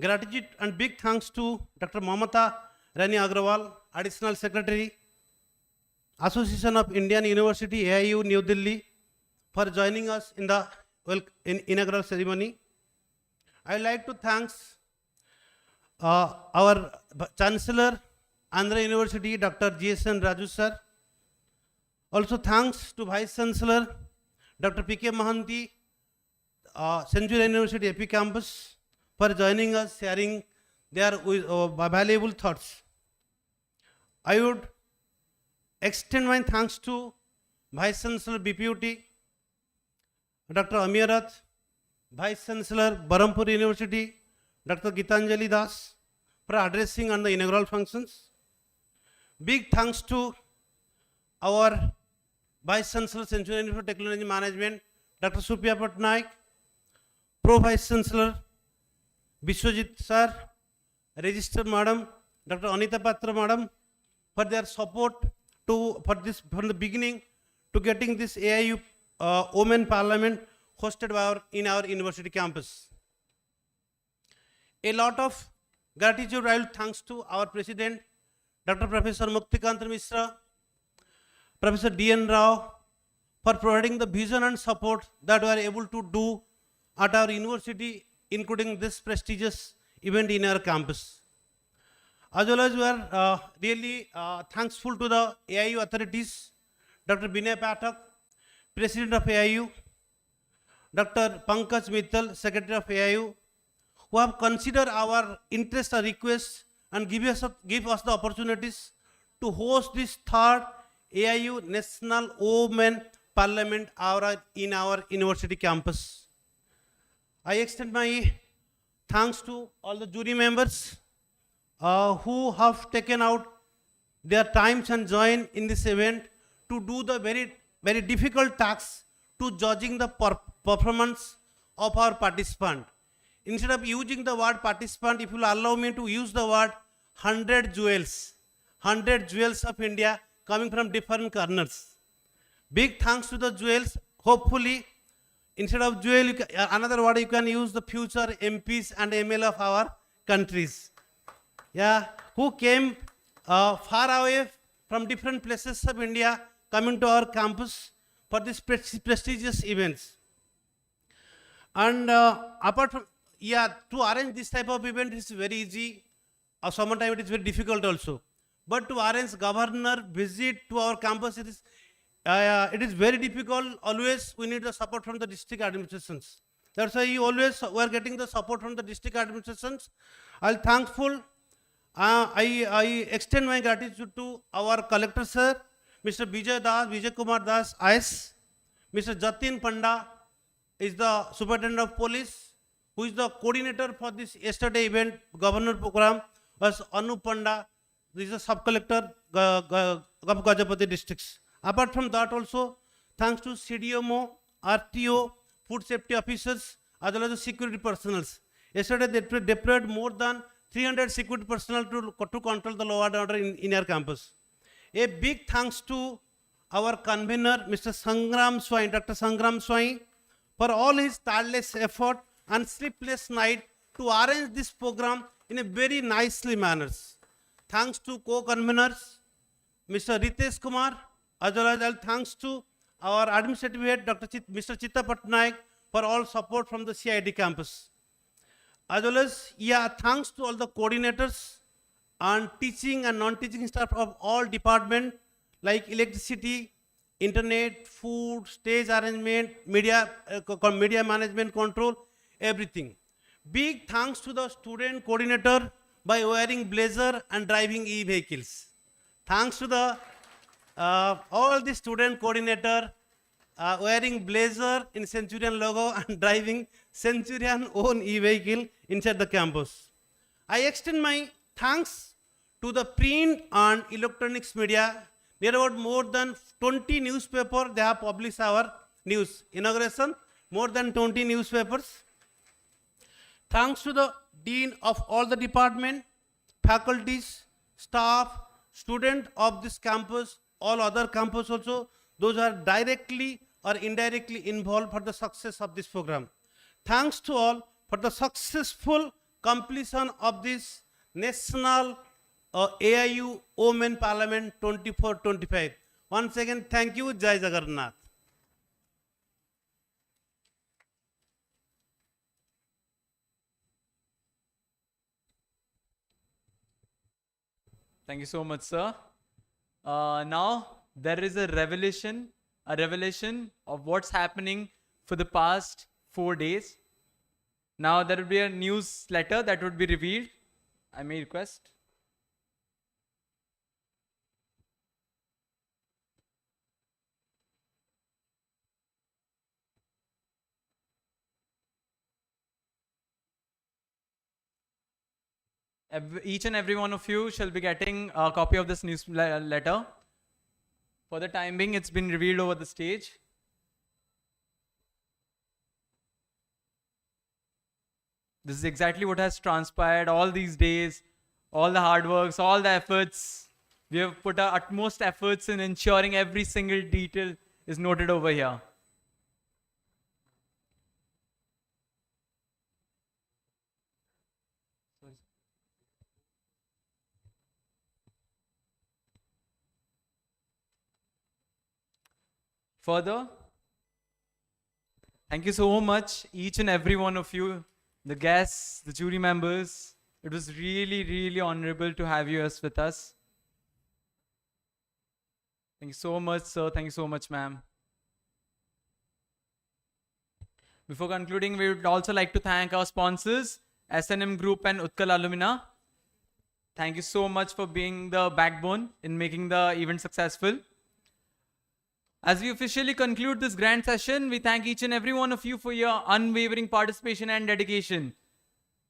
Gratitude and big thanks to Dr. Mamata Rani Agrawal, Additional Secretary, Association of Indian University, AIU, New Delhi, for joining us in the inaugural ceremony. I would like to thank our Chancellor, Andhra University, Dr. GSN Raju sir. Also thanks to Vice Chancellor, Dr. PK Mahanti, Centurion University AP Campus, for joining us, sharing their valuable thoughts. I would extend my thanks to Vice Chancellor BPUT, Dr. Amirat, Vice Chancellor Barampur University, Dr. Gitanjali Das, for addressing on the inaugural functions. Big thanks to our Vice Chancellor Centurion University of Technology Management, Dr. Supriya Patnaik, Pro Vice Chancellor Vishwajit sir, Register Madam, Dr. Anita Patra Madam, for their support from the beginning to getting this AIU Women Parliament hosted in our university campus. A lot of gratitude I will thanks to our President, Dr. Professor Muktikant Mishra, Professor D.N. Rao, for providing the vision and support that we are able to do at our university, including this prestigious event in our campus. As well as we are really thankful to the AIU authorities, Dr. Binay Pathak, President of AIU, Dr. Pankaj Mittal, Secretary of AIU, who have considered our interest and requests and give us the opportunities to host this 3rd AIU National Women Parliament in our university campus. I extend my thanks to all the jury members who have taken out their times and join in this event to do the very, very difficult task to judging the performance of our participant. Instead of using the word participant, if you will allow me to use the word 100 jewels of India coming from different corners. Big thanks to the jewels. Hopefully, instead of jewel, another word you can use the future MPs and ML of our countries. Yeah, who came far away from different places of India coming to our campus for these prestigious events. And apart from, to arrange this type of event is very easy. Sometimes it is very difficult also. But to arrange governor visit to our campus, it is very difficult. Always we need the support from the district administrations. That's why you always were getting the support from the district administrations. I'll thankful. I extend my gratitude to our collector sir, Mr. Vijay Kumar Das, IS, Mr. Jatin Panda is the superintendent of police, who is the coordinator for this yesterday event, governor program, was Anup Panda, this is the sub-collector, Gajapati districts. Apart from that also, thanks to CDMO, RTO, food safety officers, as well as the security personnels. Yesterday they deployed more than 300 security personnel to control the law and order in our campus. A big thanks to our convener, Mr. Sangram Swai, Dr. Sangram Swai, for all his tireless effort and sleepless night to arrange this program in a very nicely manners. Thanks to co-conveners, Mr. Ritesh Kumar, as well as thanks to our administrative head, Mr. Chitta Patnaik, for all support from the CID campus. As well as, thanks to all the coordinators and teaching and non-teaching staff of all departments like electricity, internet, food, stage arrangement, media management control, everything. Big thanks to the student coordinator by wearing blazer and driving e-vehicles. Thanks to the all the student coordinator wearing blazer in Centurion logo and driving Centurion own e-vehicle inside the campus. I extend my thanks to the print and electronics media. There are about more than 20 newspapers they have published our news. Inauguration, more than 20 newspapers. Thanks to the dean of all the department, faculties, staff, students of this campus, all other campus also, those are directly or indirectly involved for the success of this program. Thanks to all for the successful completion of this National AIU Women Parliament 24-25. Once again, thank you, Jai Jagannath. Thank you so much, sir. Now there is a revelation of what's happening for the past 4 days. Now there will be a newsletter that would be revealed. I may request. Each and every one of you shall be getting a copy of this newsletter. For the time being, it's been revealed over the stage. This is exactly what has transpired all these days, all the hard works, all the efforts. We have put our utmost efforts in ensuring every single detail is noted over here. Further, thank you so much, each and every one of you, the guests, the jury members. It was really, really honorable to have you as with us. Thank you so much, sir. Thank you so much, ma'am. Before concluding, we would also like to thank our sponsors, S&M Group and Utkal Alumina. Thank you so much for being the backbone in making the event successful. As we officially conclude this grand session, we thank each and every one of you for your unwavering participation and dedication.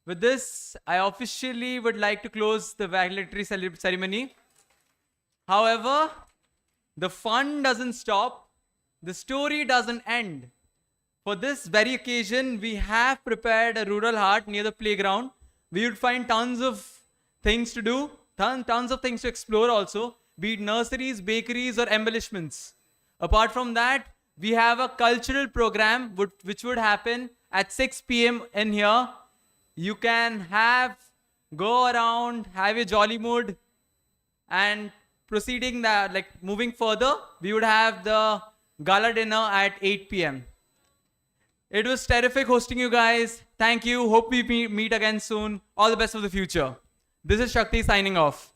With this, I officially would like to close the valedictory ceremony. However, the fun doesn't stop. The story doesn't end. For this very occasion, we have prepared a rural hut near the playground. We would find tons of things to do, tons of things to explore also, be it nurseries, bakeries, or embellishments. Apart from that, we have a cultural program which would happen at 6 p.m. in here. You can go around, have your jolly mood, and proceeding that, moving further, we would have the gala dinner at 8 p.m. It was terrific hosting you guys. Thank you. Hope we meet again soon. All the best for the future. This is Shakti signing off.